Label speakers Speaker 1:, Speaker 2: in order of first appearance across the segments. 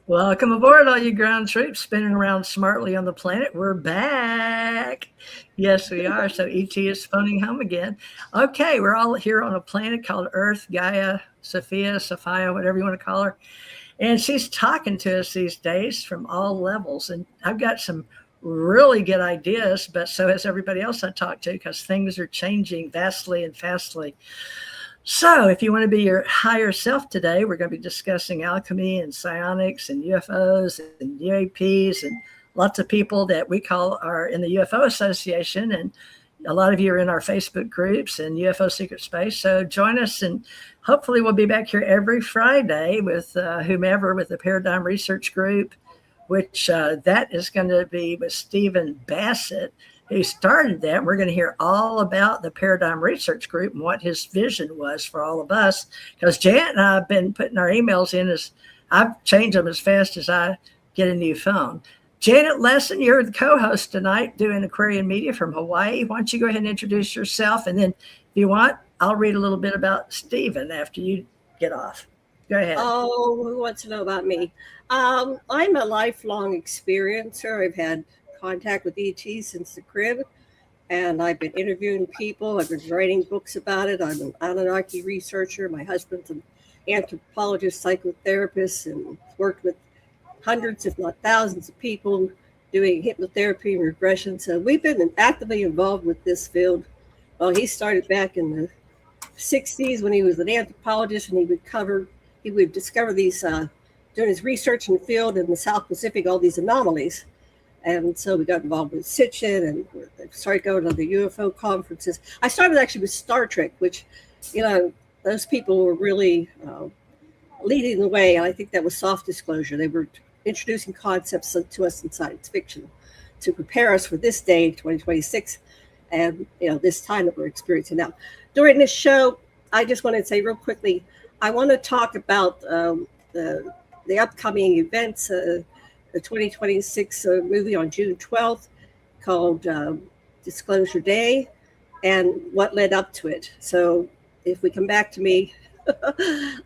Speaker 1: Welcome aboard, all you ground troops spinning around smartly on the planet. We're back. Yes, we are. So ET is phoning home again. Okay, we're all here on a planet called Earth, Gaia, Sophia, whatever you want to call her. And she's talking to us these days from all levels. And I've got some really good ideas, but so has everybody else I talk to, because things are changing vastly and fastly. So if you want to be your higher self today, we're going to be discussing alchemy and psionics and UFOs and UAPs and lots of people that we call are in the UFO Association. And a lot of you are in our Facebook groups and UFO Secret Space. So join us, and hopefully we'll be back here every Friday with whomever, with the Paradigm Research Group, which that is going to be with Stephen Bassett, who started that. We're going to hear all about the Paradigm Research Group and what his vision was for all of us. Because Janet and I have been putting our emails in as I've changed them as fast as I get a new phone. Janet Lesson, you're the co-host tonight doing Aquarian Media from Hawaii. Why don't you go ahead and introduce yourself? And then if you want, I'll read a little bit about Stephen after you get off. Go ahead.
Speaker 2: Oh, who wants to know about me? I'm a lifelong experiencer. I've had contact with ET since the crib, and I've been interviewing people. I've been writing books about it. I'm an Anunnaki researcher. My husband's an anthropologist, psychotherapist, and worked with hundreds, if not thousands, of people doing hypnotherapy and regression. So we've been actively involved with this field. Well, he started back in the 60s when he was an anthropologist, and he would discover these, doing his research in the field in the South Pacific, all these anomalies. And so we got involved with Sitchin and started going to the UFO conferences. I started actually with Star Trek, which, those people were really leading the way. And I think that was soft disclosure. They were introducing concepts to us in science fiction to prepare us for this day, 2026, and this time that we're experiencing now. During this show, I just want to say real quickly, I want to talk about the upcoming events. The 2026 movie on June 12th called Disclosure Day, and what led up to it. So if we come back to me,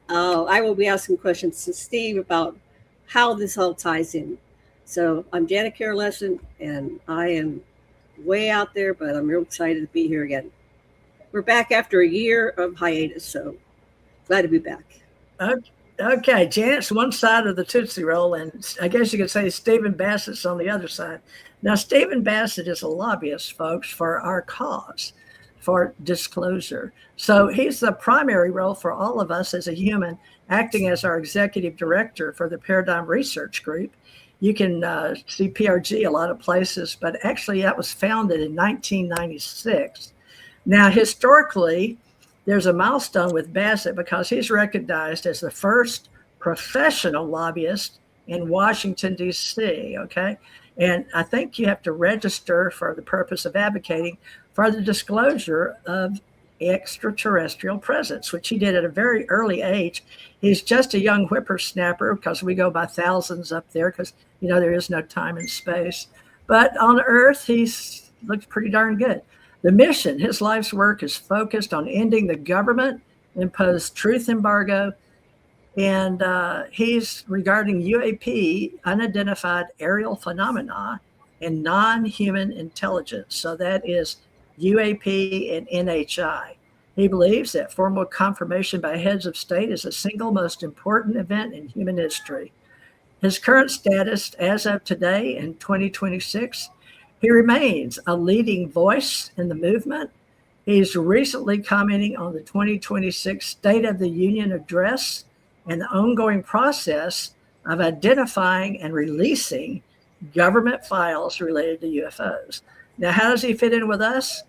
Speaker 2: I will be asking questions to Steve about how this all ties in. So I'm Janet Lesson, and I am way out there, but I'm real excited to be here again. We're back after a year of hiatus, so glad to be back.
Speaker 1: Okay, Janet's one side of the Tootsie Roll, and I guess you could say Stephen Bassett's on the other side. Now, Stephen Bassett is a lobbyist, folks, for our cause, for disclosure. So he's the primary role for all of us as a human, acting as our executive director for the Paradigm Research Group. You can see PRG a lot of places, but actually that was founded in 1996. Now, historically, there's a milestone with Bassett because he's recognized as the first professional lobbyist in Washington, D.C., okay? And I think you have to register for the purpose of advocating for the disclosure of extraterrestrial presence, which he did at a very early age. He's just a young whippersnapper because we go by thousands up there because, there is no time and space. But on Earth, looks pretty darn good. The mission, his life's work, is focused on ending the government-imposed truth embargo, and he's regarding UAP, unidentified aerial phenomena, and non-human intelligence. So that is UAP and NHI. He believes that formal confirmation by heads of state is the single most important event in human history. His current status as of today in 2026, he remains a leading voice in the movement. He's recently commenting on the 2026 State of the Union address and the ongoing process of identifying and releasing government files related to UFOs. Now, how does he fit in with us?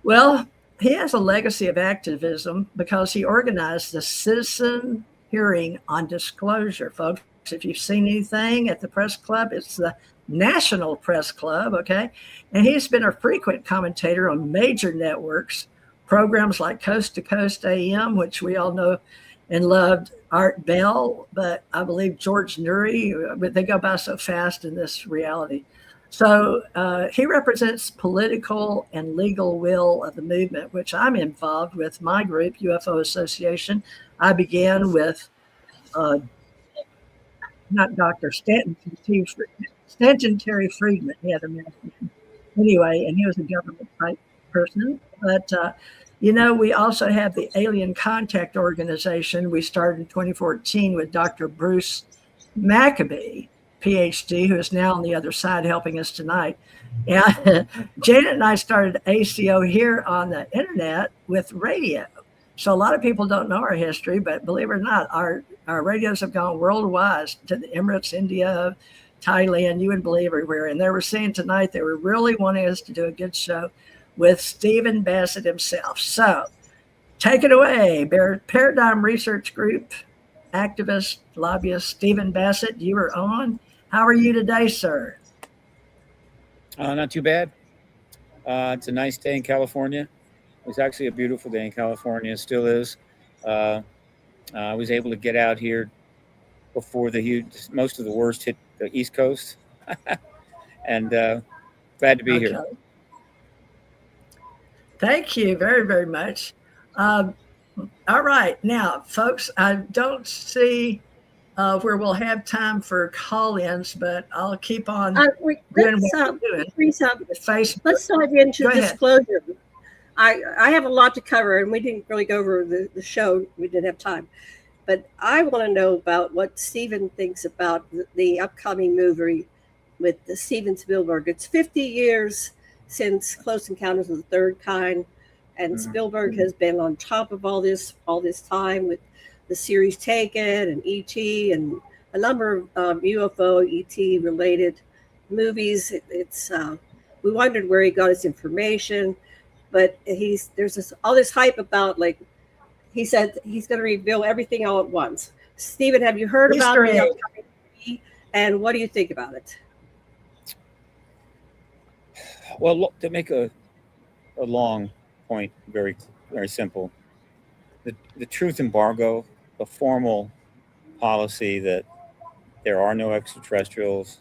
Speaker 1: Well, he has a legacy of activism because he organized the citizen hearing on disclosure, folks. If you've seen anything at the press club, it's the National Press Club, okay? And he's been a frequent commentator on major networks, programs like Coast to Coast AM, which we all know and loved Art Bell, but I believe George Nuri, but they go by so fast in this reality. So he represents political and legal will of the movement, which I'm involved with my group, UFO Association. I began with not Dr. Stanton Terry Friedman. He had a mask name. Anyway, and he was a government type person. But, we also have the Alien Contact Organization. We started in 2014 with Dr. Bruce Maccabee, PhD, who is now on the other side helping us tonight. And Janet and I started ACO here on the internet with radio. So a lot of people don't know our history, but believe it or not, our radios have gone worldwide to the Emirates, India, Thailand, you would believe everywhere. And they were saying tonight they were really wanting us to do a good show with Stephen Bassett himself. So take it away, Paradigm Research Group activist, lobbyist Stephen Bassett. You are on. How are you today, sir?
Speaker 3: Not too bad. It's a nice day in California. It was actually a beautiful day in California. It still is. I was able to get out here before most of the worst hit the East Coast. And glad to be here.
Speaker 1: Thank you very, very much. All right. Now, folks, I don't see where we'll have time for call-ins, but I'll keep on doing what I'm doing.
Speaker 2: Let's dive into disclosure. I have a lot to cover, and we didn't really go over the show. We didn't have time. But I want to know about what Stephen thinks about the upcoming movie with the Steven Spielberg. It's 50 years since Close Encounters of the Third Kind, and Spielberg has been on top of all this time with the series Taken and E.T. and a number of UFO E.T. related movies. We wondered where he got his information. But there's all this hype about, like, he said he's going to reveal everything all at once. Stephen, have you heard about the upcoming movie, and what do you think about it?
Speaker 3: Well, to make a long point very, very simple, the truth embargo, the formal policy that there are no extraterrestrials,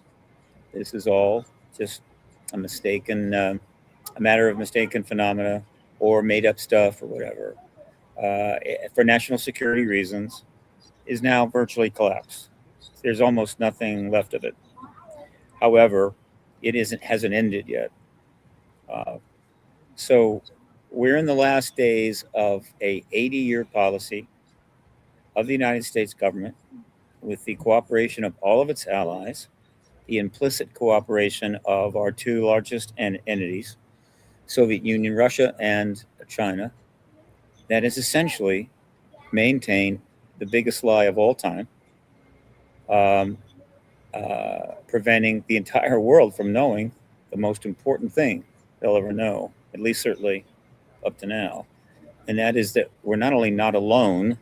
Speaker 3: this is all just a matter of mistaken phenomena or made up stuff or whatever, for national security reasons, is now virtually collapsed. There's almost nothing left of it. However, it hasn't ended yet. So we're in the last days of a 80-year policy of the United States government with the cooperation of all of its allies, the implicit cooperation of our two largest entities, Soviet Union, Russia, and China, that is essentially maintain the biggest lie of all time, preventing the entire world from knowing the most important thing they'll ever know, at least certainly up to now. And that is that we're not only not alone,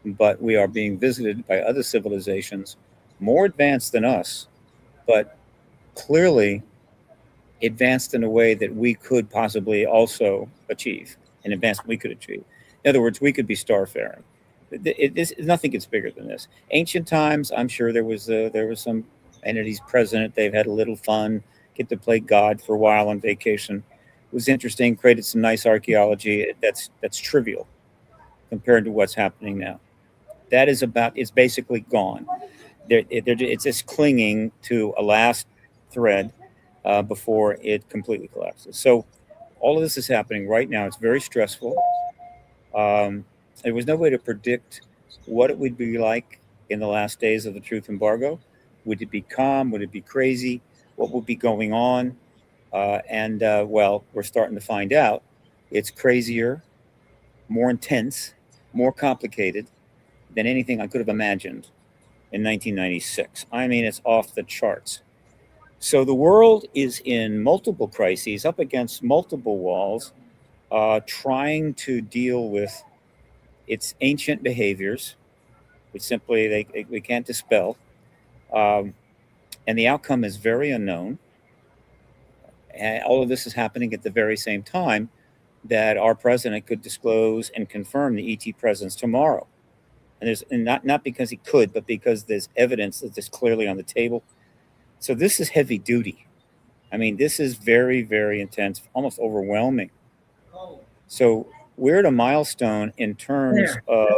Speaker 3: but we are being visited by other civilizations more advanced than us, but clearly advanced in a way that we could possibly also achieve, an advancement we could achieve. In other words, we could be starfaring. Nothing gets bigger than this. Ancient times, I'm sure there was some entities present. They've had a little fun, get to play God for a while on vacation. It was interesting, created some nice archaeology. That's trivial compared to what's happening now. It's basically gone. It's just clinging to a last thread before it completely collapses. So all of this is happening right now. It's very stressful. There was no way to predict what it would be like in the last days of the truth embargo. Would it be calm? Would it be crazy? What would be going on? Well, we're starting to find out. It's crazier, more intense, more complicated than anything I could have imagined in 1996. I mean, it's off the charts. So the world is in multiple crises, up against multiple walls, trying to deal with its ancient behaviors, which simply we can't dispel. Um, and the outcome is very unknown. And all of this is happening at the very same time that our president could disclose and confirm the ET presence tomorrow. And not because he could, but because there's evidence that is clearly on the table. So this is heavy duty. I mean, this is very, very intense, almost overwhelming. So we're at a milestone in terms of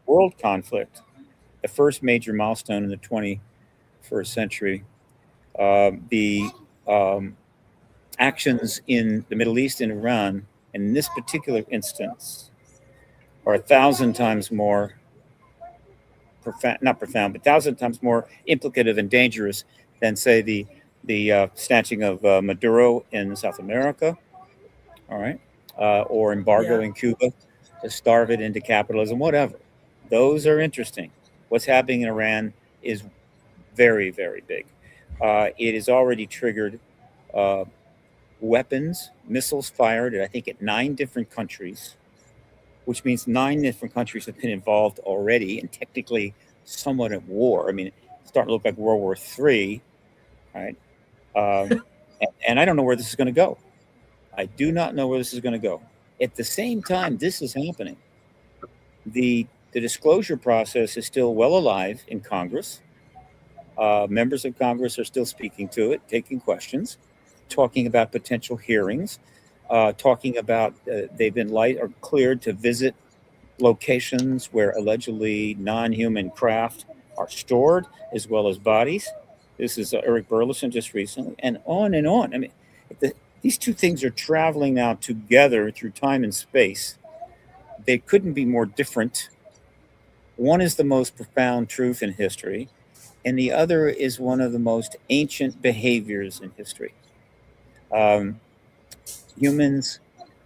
Speaker 3: world conflict, the first major milestone in the 21st century. The actions in the Middle East and Iran, in this particular instance, are 1,000 times more profound, not profound, but 1,000 times more implicative and dangerous than, say, the snatching of Maduro in South America, all right, or embargo in Cuba to starve it into capitalism, whatever. Those are interesting. What's happening in Iran is very, very big. It has already triggered weapons, missiles fired at, I think, at 9 different countries, which means 9 different countries have been involved already and technically somewhat at war. I mean, it's starting to look like World War III, right? And I don't know where this is going to go. I do not know where this is going to go. At the same time this is happening, the disclosure process is still well alive in Congress. Members of Congress are still speaking to it, taking questions, talking about potential hearings, talking about they've been cleared to visit locations where allegedly non-human craft are stored, as well as bodies. This is Eric Burleson just recently, and on and on. I mean, these two things are traveling now together through time and space. They couldn't be more different. One is the most profound truth in history, and the other is one of the most ancient behaviors in history. Humans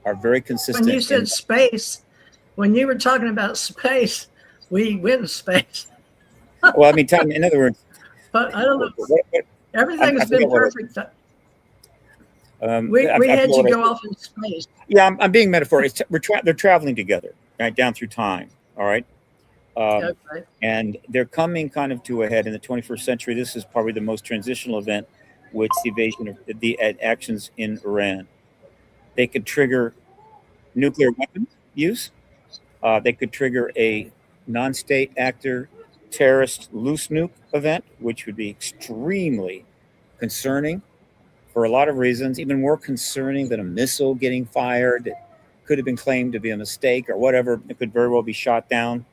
Speaker 3: are very consistent.
Speaker 1: When you said space, when you were talking about space, we went to space.
Speaker 3: Well, I mean, time, in other words,
Speaker 1: but I don't know. Everything has been perfect. We had you go off in space.
Speaker 3: Yeah, I'm being metaphorical. They're traveling together, right, down through time. All right.
Speaker 1: Okay.
Speaker 3: And they're coming kind of to a head in the 21st century. This is probably the most transitional event, with the invasion of the actions in Iran. They could trigger nuclear weapons use. They could trigger a non-state actor terrorist loose nuke event, which would be extremely concerning for a lot of reasons, even more concerning than a missile getting fired. It could have been claimed to be a mistake or whatever. It could very well be shot down.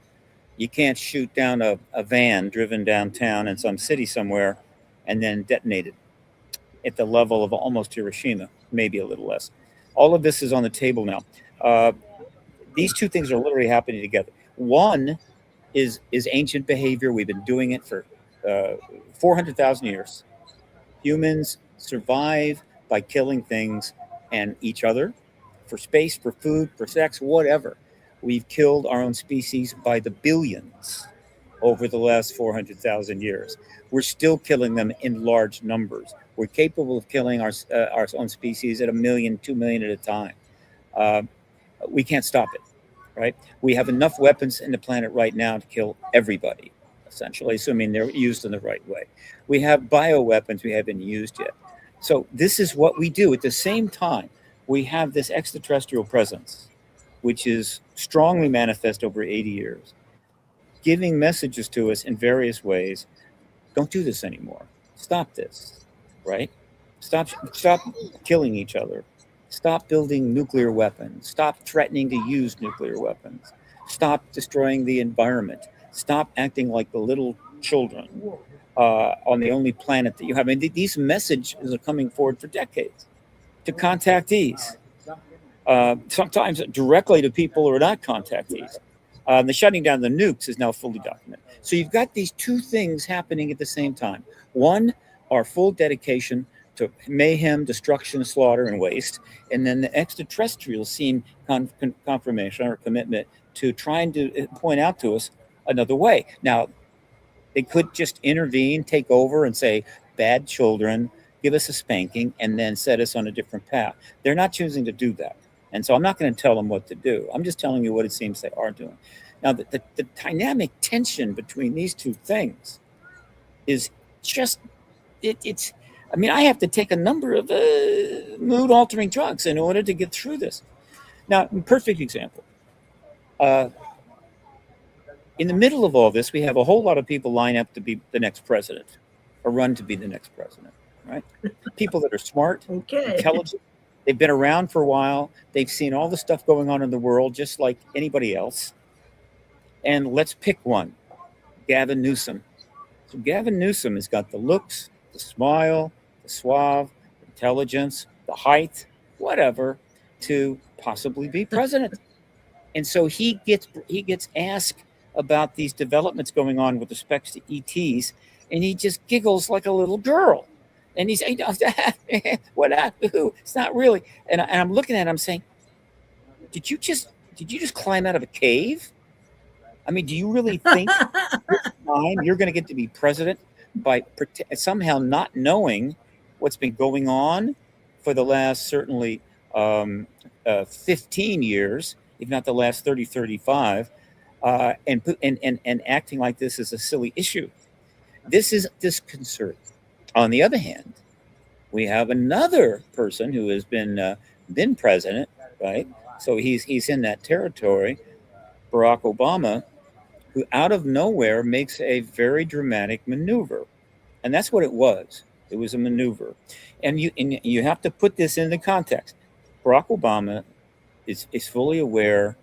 Speaker 3: You can't shoot down a van driven downtown in some city somewhere and then detonate it at the level of almost Hiroshima, maybe a little less. All of this is on the table now. These two things are literally happening together. One is ancient behavior. We've been doing it for 400,000 years. Humans survive by killing things and each other for space, for food, for sex, whatever. We've killed our own species by the billions over the last 400,000 years. We're still killing them in large numbers. We're capable of killing our own species at 1 million, 2 million at a time. We can't stop it, right? We have enough weapons in the planet right now to kill everybody, essentially, assuming they're used in the right way. We have bioweapons we haven't used yet. So this is what we do. At the same time, we have this extraterrestrial presence, which is strongly manifest over 80 years, giving messages to us in various ways. Don't do this anymore. Stop this, right? Stop killing each other. Stop building nuclear weapons. Stop threatening to use nuclear weapons. Stop destroying the environment. Stop acting like the little children on the only planet that you have. I mean, these messages are coming forward for decades to contactees. sometimes directly to people who are not contactees. The shutting down the nukes is now fully documented. So you've got these two things happening at the same time. One, our full dedication to mayhem, destruction, slaughter, and waste. And then the extraterrestrials seem confirmation or commitment to trying to point out to us another way. Now, they could just intervene, take over, and say, bad children, give us a spanking, and then set us on a different path. They're not choosing to do that. And so I'm not going to tell them what to do. I'm just telling you what it seems they are doing. Now, the dynamic tension between these two things is just, it's, I mean, I have to take a number of mood altering drugs in order to get through this. Now, perfect example. In the middle of all this, we have a whole lot of people line up to be the next president or run to be the next president, right? People that are smart, intelligent. They've been around for a while. They've seen all the stuff going on in the world, just like anybody else. And let's pick one, Gavin Newsom. So Gavin Newsom has got the looks, the smile, the suave, the intelligence, the height, whatever, to possibly be president. And so he gets asked about these developments going on with respect to ETs, and he just giggles like a little girl. And he's saying, what? It's not really. And I'm looking at him saying, did you just climb out of a cave? I mean, do you really think you're going to get to be president by somehow not knowing what's been going on for the last certainly 15 years, if not the last 30, 35, and acting like this is a silly issue? This is disconcerting. On the other hand, we have another person who has been president, right? So he's in that territory, Barack Obama, who out of nowhere makes a very dramatic maneuver, and that's what it was. It was a maneuver, and you have to put this in the context. Barack Obama is fully aware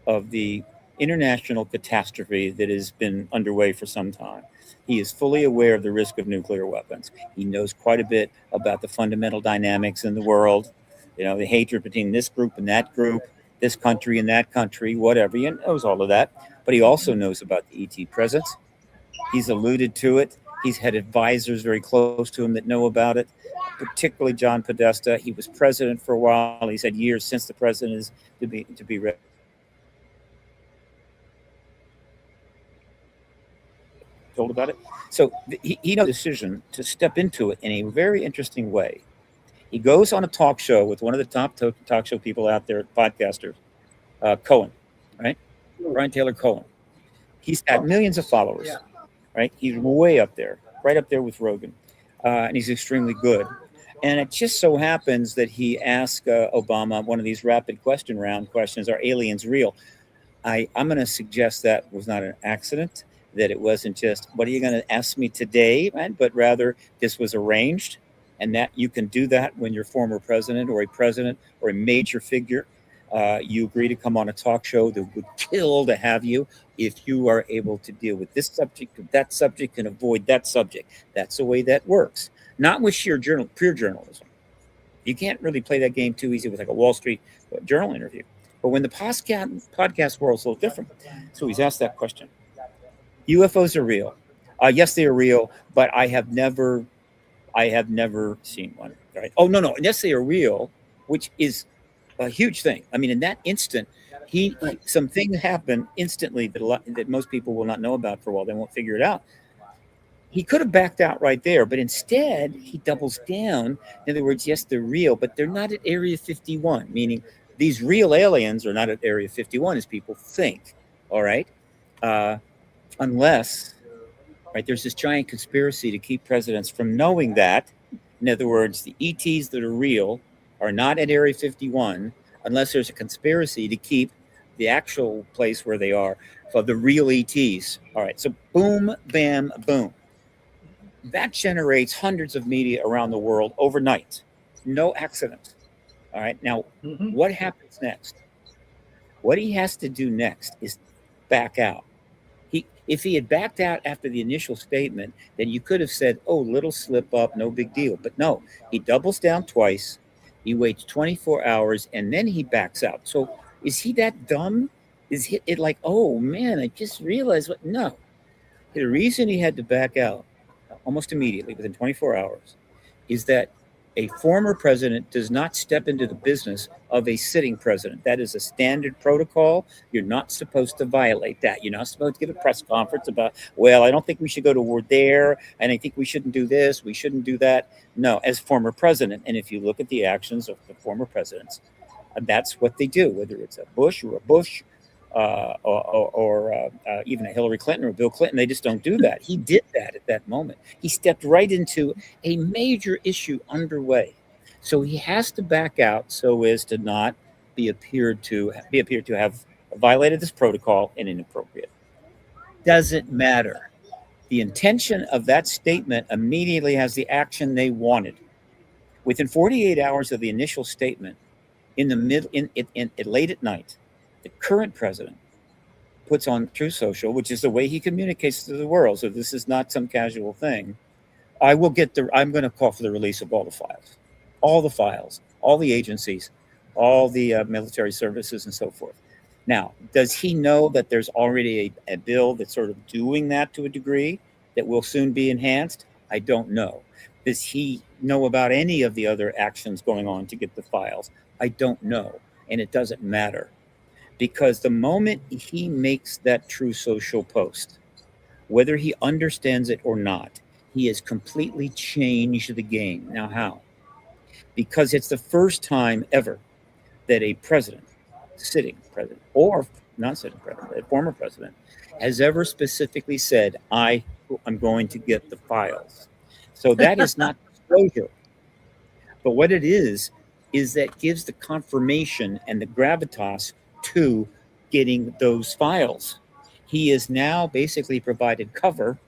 Speaker 3: of the international catastrophe that has been underway for some time. He is fully aware of the risk of nuclear weapons. He knows quite a bit about the fundamental dynamics in the world, the hatred between this group and that group, this country and that country, whatever. He knows all of that. But he also knows about the ET presence. He's alluded to it. He's had advisors very close to him that know about it, particularly John Podesta. He was president for a while. He's had years since the president is to be ready. Told about it. So he knows the decision to step into it in a very interesting way. He goes on a talk show with one of the top talk show people out there, podcasters, Cohen, right? Brian Taylor Cohen. He's got millions of followers, right? He's way up there, right up there with Rogan, and he's extremely good. And it just so happens that he asked Obama one of these rapid question round questions: are aliens real? I'm going to suggest that was not an accident. That it wasn't just, what are you going to ask me today, man? But rather, this was arranged, and that you can do that when you're former president or a major figure. You agree to come on a talk show that would kill to have you if you are able to deal with this subject, with that subject, and avoid that subject. That's the way that works. Not with pure journalism. You can't really play that game too easy with like a Wall Street Journal interview. But when the podcast world is a little different, so he's asked that question. UFOs are real. Yes, they are real, but I have never seen one. Right? Oh, no. Yes, they are real, which is a huge thing. I mean, in that instant, something happened instantly that most people will not know about for a while. They won't figure it out. He could have backed out right there, but instead he doubles down. In other words, yes, they're real, but they're not at Area 51, meaning these real aliens are not at Area 51 as people think. All right. Unless, right, there's this giant conspiracy to keep presidents from knowing that. In other words, the ETs that are real are not at Area 51 unless there's a conspiracy to keep the actual place where they are for the real ETs. All right, so boom, bam, boom. That generates hundreds of media around the world overnight. No accident. All right, now what happens next? What he has to do next is back out. If he had backed out after the initial statement, then you could have said, oh, little slip up, no big deal. But no, he doubles down twice. He waits 24 hours and then he backs out. So is he that dumb? Is it like, oh man, I just realized what? No. The reason he had to back out almost immediately within 24 hours is that a former president does not step into the business of a sitting president. That is a standard protocol. You're not supposed to violate that. You're not supposed to give a press conference about, well, I don't think we should go to war there, and I think we shouldn't do this, we shouldn't do that. No, as former president, and if you look at the actions of the former presidents, that's what they do, whether it's a Bush or a Bush or even a Hillary Clinton or Bill Clinton. They just don't do that. He did that at that moment. He stepped right into a major issue underway. So he has to back out so as to not be appeared to have violated this protocol and inappropriate. Doesn't matter. The intention of that statement immediately has the action they wanted. Within 48 hours of the initial statement, late at night, the current president puts on Truth Social, which is the way he communicates to the world. So this is not some casual thing. I'm going to call for the release of all the files, all the agencies, all the military services and so forth. Now, does he know that there's already a bill that's sort of doing that to a degree that will soon be enhanced? I don't know. Does he know about any of the other actions going on to get the files? I don't know. And it doesn't matter. Because the moment he makes that True Social post, whether he understands it or not, he has completely changed the game. Now, how? Because it's the first time ever that a president, sitting president, or not sitting president, a former president, has ever specifically said, I'm going to get the files. So that is not disclosure. But what it is that gives the confirmation and the gravitas to getting those files. He is now basically provided cover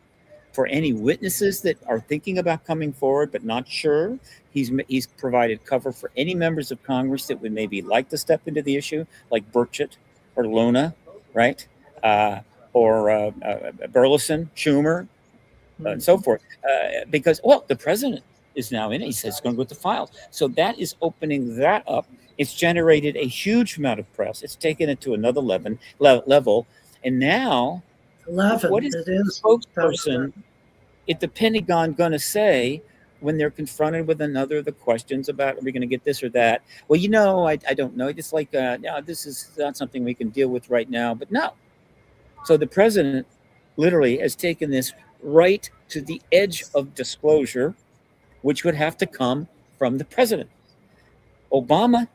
Speaker 3: for any witnesses that are thinking about coming forward but not sure. He's provided cover for any members of Congress that would maybe like to step into the issue, like Burchett or Luna, right? Or Burleson, Schumer, and so forth. Because, well, the president is now in it. He says he's going to go with the files. So that is opening that up. It's generated a huge amount of press. It's taken it to another level. And now, what is the spokesperson at the Pentagon going to say when they're confronted with another of the questions about, are we going to get this or that? Well, I don't know. It's like, no, this is not something we can deal with right now. But no. So the president literally has taken this right to the edge of disclosure, which would have to come from the president. Obama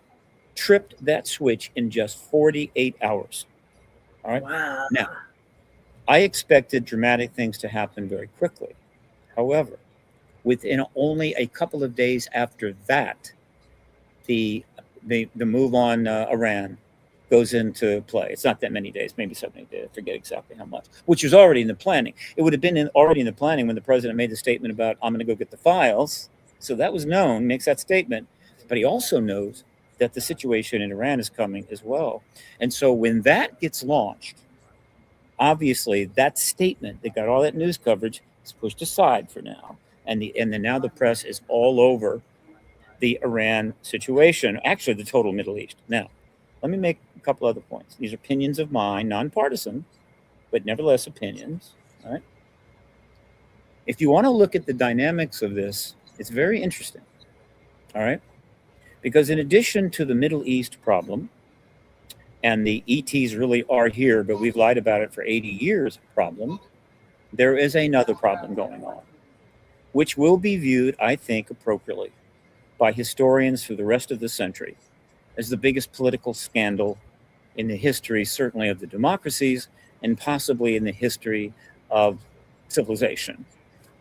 Speaker 3: tripped that switch in just 48 hours. All right.
Speaker 1: Wow.
Speaker 3: Now, I expected dramatic things to happen very quickly. However, within only a couple of days after that, the move on Iran goes into play. It's not that many days, maybe 70 days. I forget exactly how much, which was already in the planning. It would have been already in the planning when the president made the statement about, I'm going to go get the files. So that was known, makes that statement. But he also knows that the situation in Iran is coming as well. And so when that gets launched, obviously that statement that got all that news coverage is pushed aside for now. And then now the press is all over the Iran situation, actually the total Middle East. Now, let me make a couple other points. These are opinions of mine, nonpartisan, but nevertheless opinions. All right. If you want to look at the dynamics of this, it's very interesting. All right. Because in addition to the Middle East problem, and the ETs really are here, but we've lied about it for 80 years problem, there is another problem going on, which will be viewed, I think, appropriately by historians for the rest of the century as the biggest political scandal in the history, certainly of the democracies, and possibly in the history of civilization,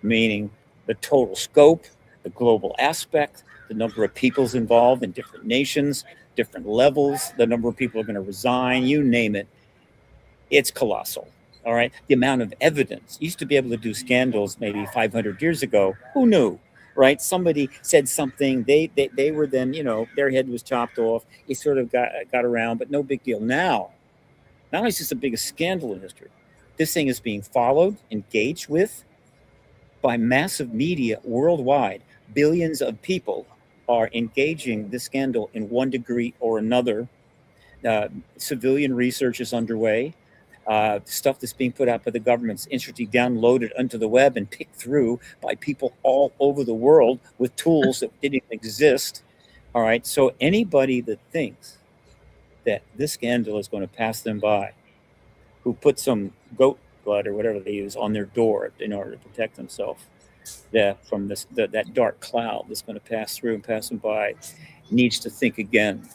Speaker 3: meaning the total scope, the global aspect, the number of peoples involved in different nations, different levels, the number of people are going to resign, you name it. It's colossal. All right. The amount of evidence. Used to be able to do scandals maybe 500 years ago. Who knew? Right. Somebody said something. They were then, their head was chopped off. It sort of got around, but no big deal. Now, not only is this the biggest scandal in history, this thing is being followed, engaged with by massive media worldwide, billions of people are engaging this scandal in one degree or another. Civilian research is underway. Stuff that's being put out by the government's instantly downloaded onto the web and picked through by people all over the world with tools that didn't even exist. All right. So anybody that thinks that this scandal is going to pass them by, who put some goat blood or whatever they use on their door in order to protect themselves from that dark cloud that's going to pass through and pass them by, needs to think again.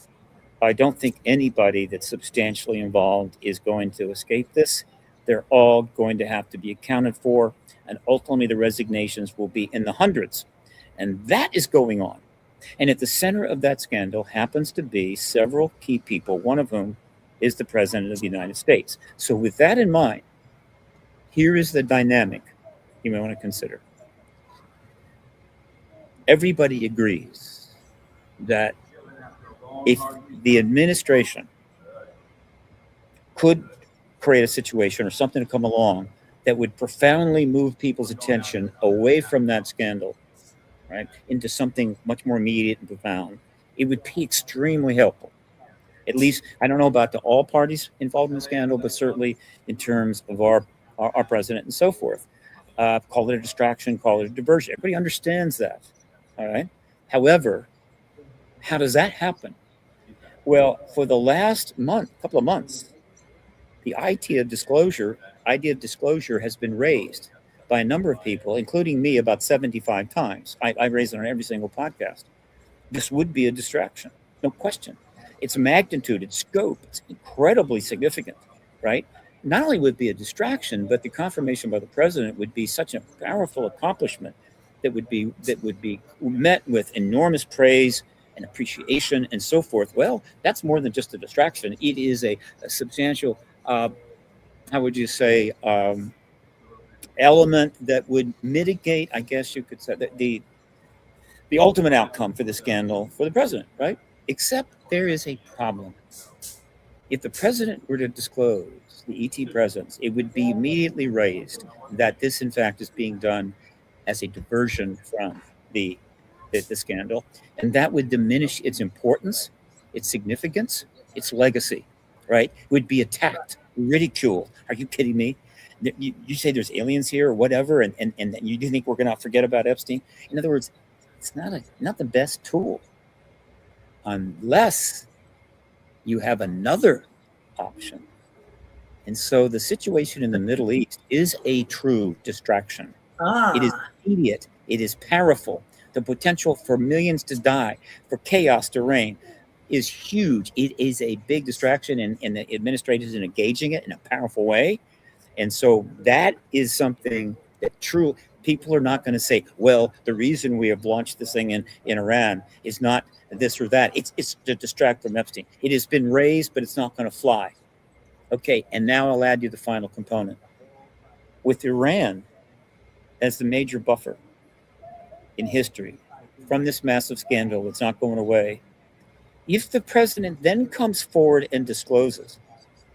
Speaker 3: I don't think anybody that's substantially involved is going to escape this. They're all going to have to be accounted for, and ultimately the resignations will be in the hundreds. And that is going on. And at the center of that scandal happens to be several key people, one of whom is the President of the United States. So with that in mind, here is the dynamic you may want to consider. Everybody agrees that if the administration could create a situation or something to come along that would profoundly move people's attention away from that scandal, right, into something much more immediate and profound, it would be extremely helpful. At least, I don't know about all parties involved in the scandal, but certainly in terms of our president and so forth. Call it a distraction, call it a diversion. Everybody understands that, all right? However, how does that happen? Well, for the last couple of months, the idea of disclosure has been raised by a number of people, including me, about 75 times. I raise it on every single podcast. This would be a distraction, no question. Its magnitude, its scope, it's incredibly significant, right? Not only would it be a distraction, but the confirmation by the president would be such a powerful accomplishment that would be met with enormous praise and appreciation and so forth. Well, that's more than just a distraction. It is a substantial, how would you say, element that would mitigate, I guess you could say, that the ultimate outcome for the scandal for the president, right? Except there is a problem. If the president were to disclose the ET presence, it would be immediately raised that this, in fact, is being done as a diversion from the scandal, and that would diminish its importance, its significance, its legacy, right? It would be attacked, ridiculed. Are you kidding me? You say there's aliens here or whatever, and you do think we're going to forget about Epstein? In other words, it's not the best tool, unless you have another option. And so the situation in the Middle East is a true distraction. It is immediate. It is powerful. The potential for millions to die, for chaos to reign, is huge. It is a big distraction, and the administrators are engaging it in a powerful way. And so that is something that true people are not going to say, well, the reason we have launched this thing in Iran is not this or that. It's to distract from Epstein. It has been raised, but it's not going to fly. Okay, and now I'll add you the final component. With Iran as the major buffer in history from this massive scandal that's not going away, if the president then comes forward and discloses,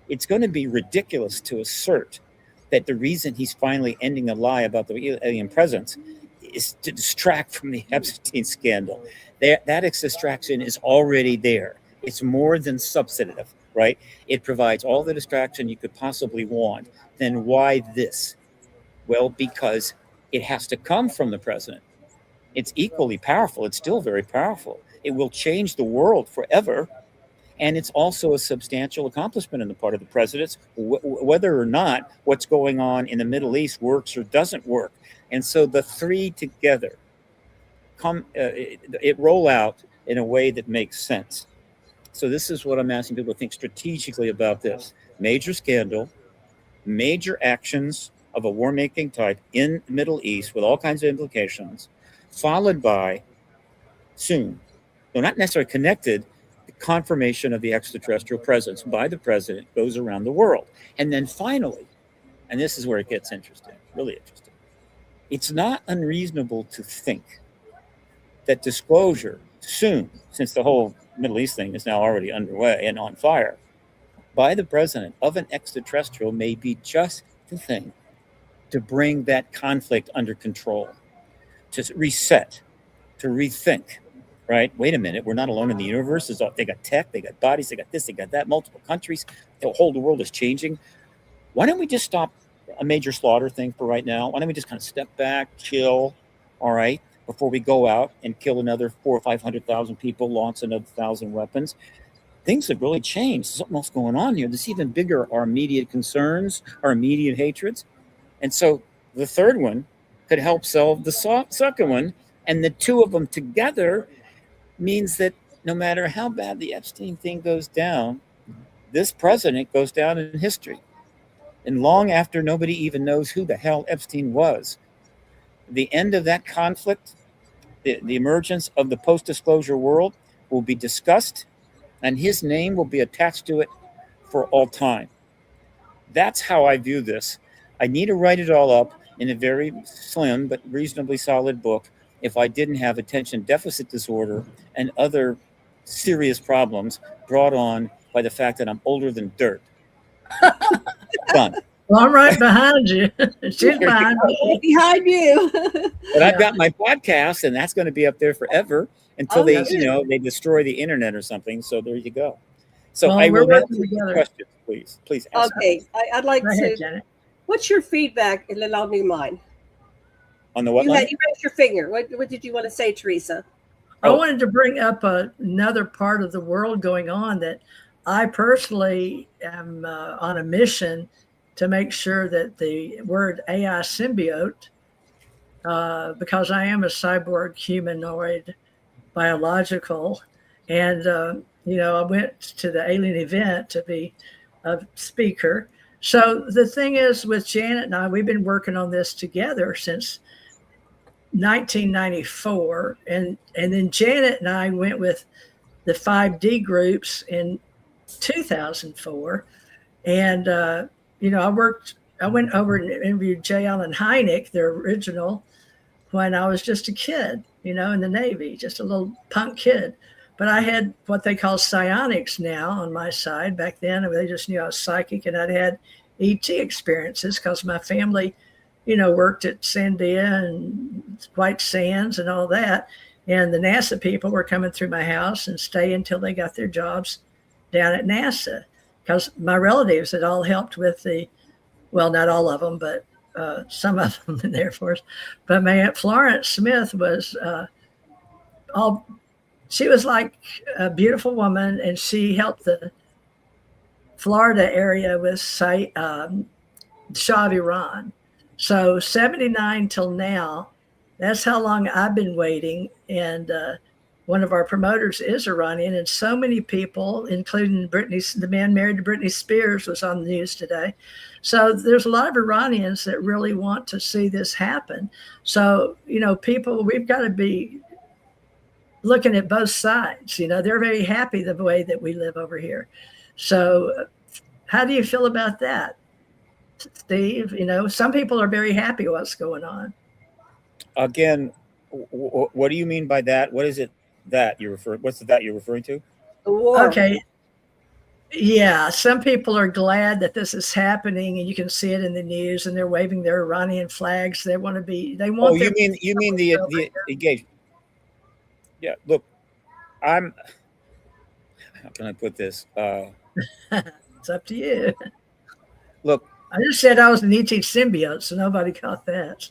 Speaker 3: it's going to be ridiculous to assert that the reason he's finally ending the lie about the alien presence is to distract from the Epstein scandal. That distraction is already there. It's more than substantive, right? It provides all the distraction you could possibly want. Then why this? Well, because it has to come from the president. It's equally powerful. It's still very powerful. It will change the world forever. And it's also a substantial accomplishment on the part of the presidents, whether or not what's going on in the Middle East works or doesn't work. And so the three together roll out in a way that makes sense. So this is what I'm asking people to think strategically about this. Major scandal, major actions of a war-making type in the Middle East with all kinds of implications, followed by soon, though not necessarily connected, the confirmation of the extraterrestrial presence by the president goes around the world. And then finally, and this is where it gets interesting, really interesting, it's not unreasonable to think that disclosure soon, since the whole Middle East thing is now already underway and on fire, by the president of an extraterrestrial may be just the thing to bring that conflict under control, to reset, to rethink, right? Wait a minute, we're not alone in the universe. They got tech, they got bodies, they got this, they got that, multiple countries. The whole world is changing. Why don't we just stop a major slaughter thing for right now? Why don't we just kind of step back, chill, all right, before we go out and kill another 400,000 or 500,000 people, launch another 1,000 weapons? Things have really changed. There's something else going on here. This even bigger, our immediate concerns, our immediate hatreds. And so the third one could help solve the second one. And the two of them together means that no matter how bad the Epstein thing goes down, this president goes down in history. And long after nobody even knows who the hell Epstein was, the end of that conflict, the emergence of the post-disclosure world will be discussed, and his name will be attached to it for all time. That's how I view this. I need to write it all up in a very slim but reasonably solid book if I didn't have attention deficit disorder and other serious problems brought on by the fact that I'm older than dirt. Done.
Speaker 1: Well, I'm right behind you. She's behind me.
Speaker 2: Behind you.
Speaker 3: But I've got my podcast, and that's going to be up there forever until
Speaker 2: Oh,
Speaker 3: they,
Speaker 2: good.
Speaker 3: they destroy the internet or something. So there you go. So
Speaker 1: Well,
Speaker 3: I
Speaker 1: we're
Speaker 3: will
Speaker 1: working
Speaker 3: answer
Speaker 1: together.
Speaker 3: questions, please. Please ask.
Speaker 2: Okay, I'd like
Speaker 1: Go ahead,
Speaker 2: to.
Speaker 1: Janet.
Speaker 2: What's your feedback? And then I'll do mine.
Speaker 3: On the what
Speaker 2: You
Speaker 3: line?
Speaker 2: raised your finger. What did you want to say, Teresa?
Speaker 1: I
Speaker 3: Oh.
Speaker 1: wanted to bring up another part of the world going on that I personally am on a mission to make sure that the word AI symbiote, because I am a cyborg humanoid biological, and I went to the alien event to be a speaker. So the thing is, with Janet and I, we've been working on this together since 1994, and then Janet and I went with the 5D groups in 2004, and I went over and interviewed J. Allen Hynek, their original, when I was just a kid, in the Navy, just a little punk kid. But I had what they call psionics now on my side. Back then, they just knew I was psychic, and I'd had ET experiences because my family, worked at Sandia and White Sands and all that. And the NASA people were coming through my house and stay until they got their jobs down at NASA, because my relatives had all helped with well, not all of them, but some of them in the Air Force. But my Aunt Florence Smith was she was like a beautiful woman, and she helped the Florida area with Shah of Iran. So 79 till now, that's how long I've been waiting. And one of our promoters is Iranian, and so many people, including the man married to Britney Spears, was on the news today. So there's a lot of Iranians that really want to see this happen. So, people, we've got to be looking at both sides. They're very happy the way that we live over here. So how do you feel about that, Steve? Some people are very happy what's going on.
Speaker 3: Again, what do you mean by that? What is it that you refer? What's the that you're referring to?
Speaker 2: The war.
Speaker 1: Okay. Yeah, some people are glad that this is happening, and you can see it in the news, and they're waving their Iranian flags. They want to be. They want.
Speaker 3: Oh, you mean the engagement? Yeah. Look, how can I put this?
Speaker 1: It's up to you.
Speaker 3: Look,
Speaker 1: I just said I was an ET symbiote, so nobody caught that.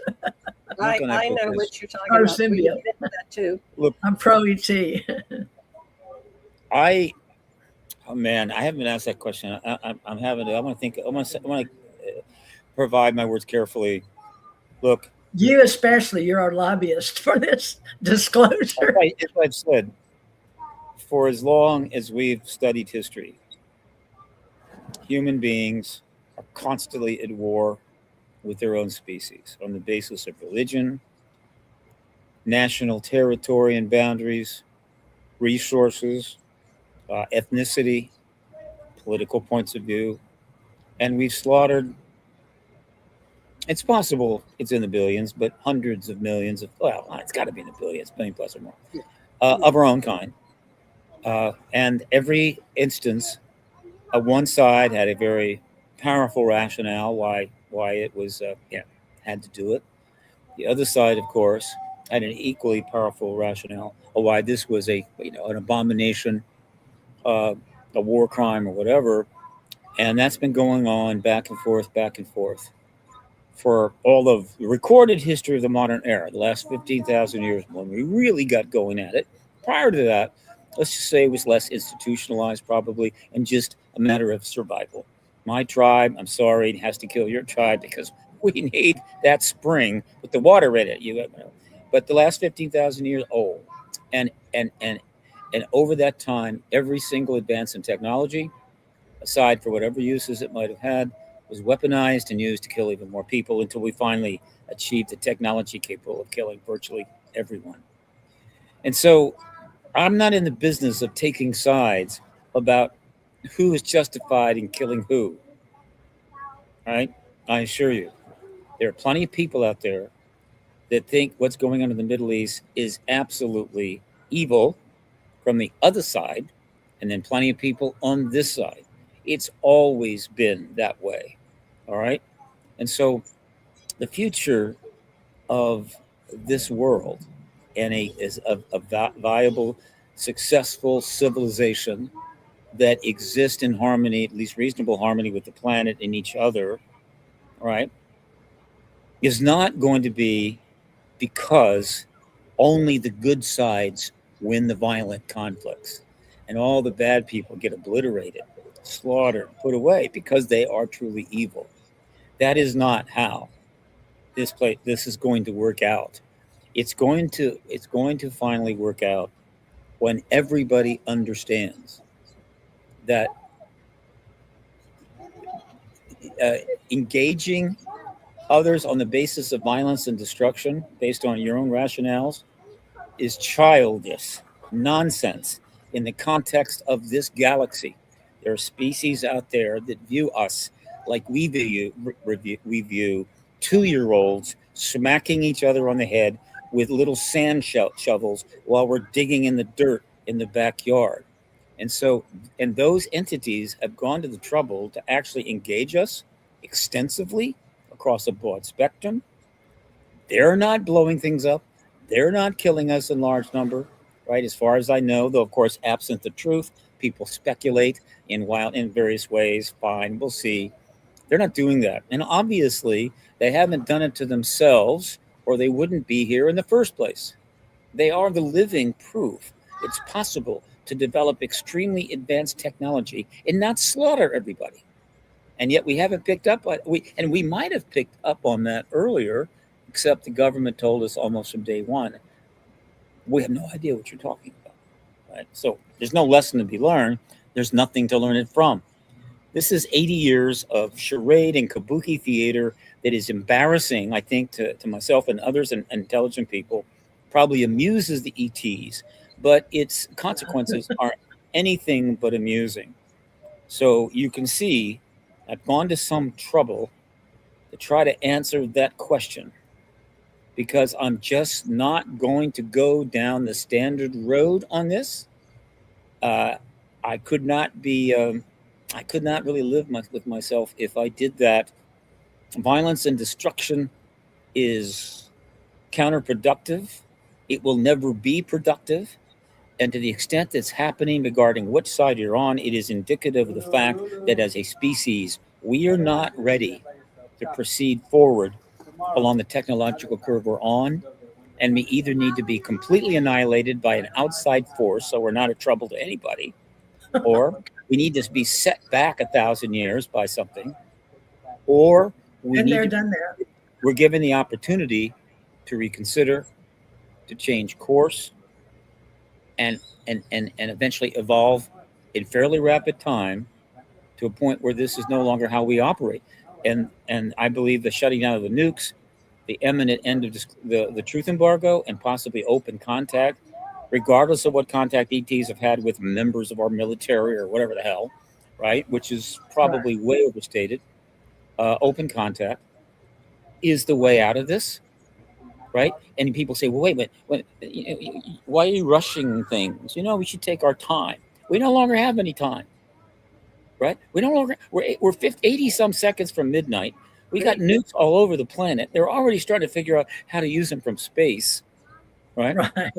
Speaker 2: I know what you're talking about.
Speaker 1: Symbiote.
Speaker 2: We get into that too.
Speaker 3: Look,
Speaker 1: I'm pro ET.
Speaker 3: Oh man, I haven't been asked that question. I'm having to. I want to think. I want to provide my words carefully. Look,
Speaker 1: you especially. You're our lobbyist for this disclosure.
Speaker 3: As I've said, for as long as we've studied history, human beings are constantly at war with their own species on the basis of religion, national territory and boundaries, resources, ethnicity, political points of view, and we've slaughtered, it's possible it's in the billions, but hundreds of millions of, well, it's got to be in the billions, billion plus or more, of our own kind. And every instance, one side had a very powerful rationale why it was, had to do it. The other side, of course, had an equally powerful rationale of why this was an abomination, a war crime or whatever. And that's been going on back and forth for all of the recorded history of the modern era, the last 15,000 years when we really got going at it. Prior to that, let's just say it was less institutionalized probably and just a matter of survival. My tribe, I'm sorry, it has to kill your tribe because we need that spring with the water in it. But the last 15,000 years, and over that time, every single advance in technology, aside for whatever uses it might have had, was weaponized and used to kill even more people until we finally achieved the technology capable of killing virtually everyone. And so I'm not in the business of taking sides about who is justified in killing who, right? I assure you, there are plenty of people out there that think what's going on in the Middle East is absolutely evil from the other side, and then plenty of people on this side. It's always been that way. All right. And so the future of this world is a viable, successful civilization that exists in harmony, at least reasonable harmony with the planet and each other, right, is not going to be because only the good sides win the violent conflicts and all the bad people get obliterated, slaughtered, put away because they are truly evil. That is not how this is going to work out. It's going to finally work out when everybody understands that uh, engaging others on the basis of violence and destruction based on your own rationales is childish nonsense in the context of this galaxy. There are species out there that view us like we view 2-year-olds smacking each other on the head with little sand shovels while we're digging in the dirt in the backyard. And so, and those entities have gone to the trouble to actually engage us extensively across a broad spectrum. They're not blowing things up. They're not killing us in large number, right? As far as I know, though, of course, absent the truth, people speculate in various ways. Fine, we'll see. They're not doing that, and obviously, they haven't done it to themselves, or they wouldn't be here in the first place. They are the living proof it's possible to develop extremely advanced technology and not slaughter everybody. And yet we haven't picked up on we might have picked up on that earlier, except the government told us almost from day one, we have no idea what you're talking about. Right? So there's no lesson to be learned. There's nothing to learn it from. This is 80 years of charade and kabuki theater that is embarrassing, I think, to myself and others and intelligent people. Probably amuses the ETs, but its consequences are anything but amusing. So you can see I've gone to some trouble to try to answer that question because I'm just not going to go down the standard road on this. Uh, I could not be. I could not really live with myself if I did that. Violence and destruction is counterproductive. It will never be productive. And to the extent it's happening regarding which side you're on, it is indicative of the fact that as a species, we are not ready to proceed forward along the technological curve we're on. And we either need to be completely annihilated by an outside force, so we're not a trouble to anybody, or we need to be set back 1,000 years by something, or
Speaker 1: And they're done there.
Speaker 3: we're given the opportunity to reconsider, to change course, and eventually evolve in fairly rapid time to a point where this is no longer how we operate. And I believe the shutting down of the nukes, the imminent end of the truth embargo, and possibly open contact, regardless of what contact ETs have had with members of our military or whatever the hell, right? Which is probably way overstated. Open contact is the way out of this, right? And people say, well, wait, why are you rushing things? We should take our time. We no longer have any time, right? We're 80 some seconds from midnight. We got nukes all over the planet. They're already starting to figure out how to use them from space. right?
Speaker 1: Right.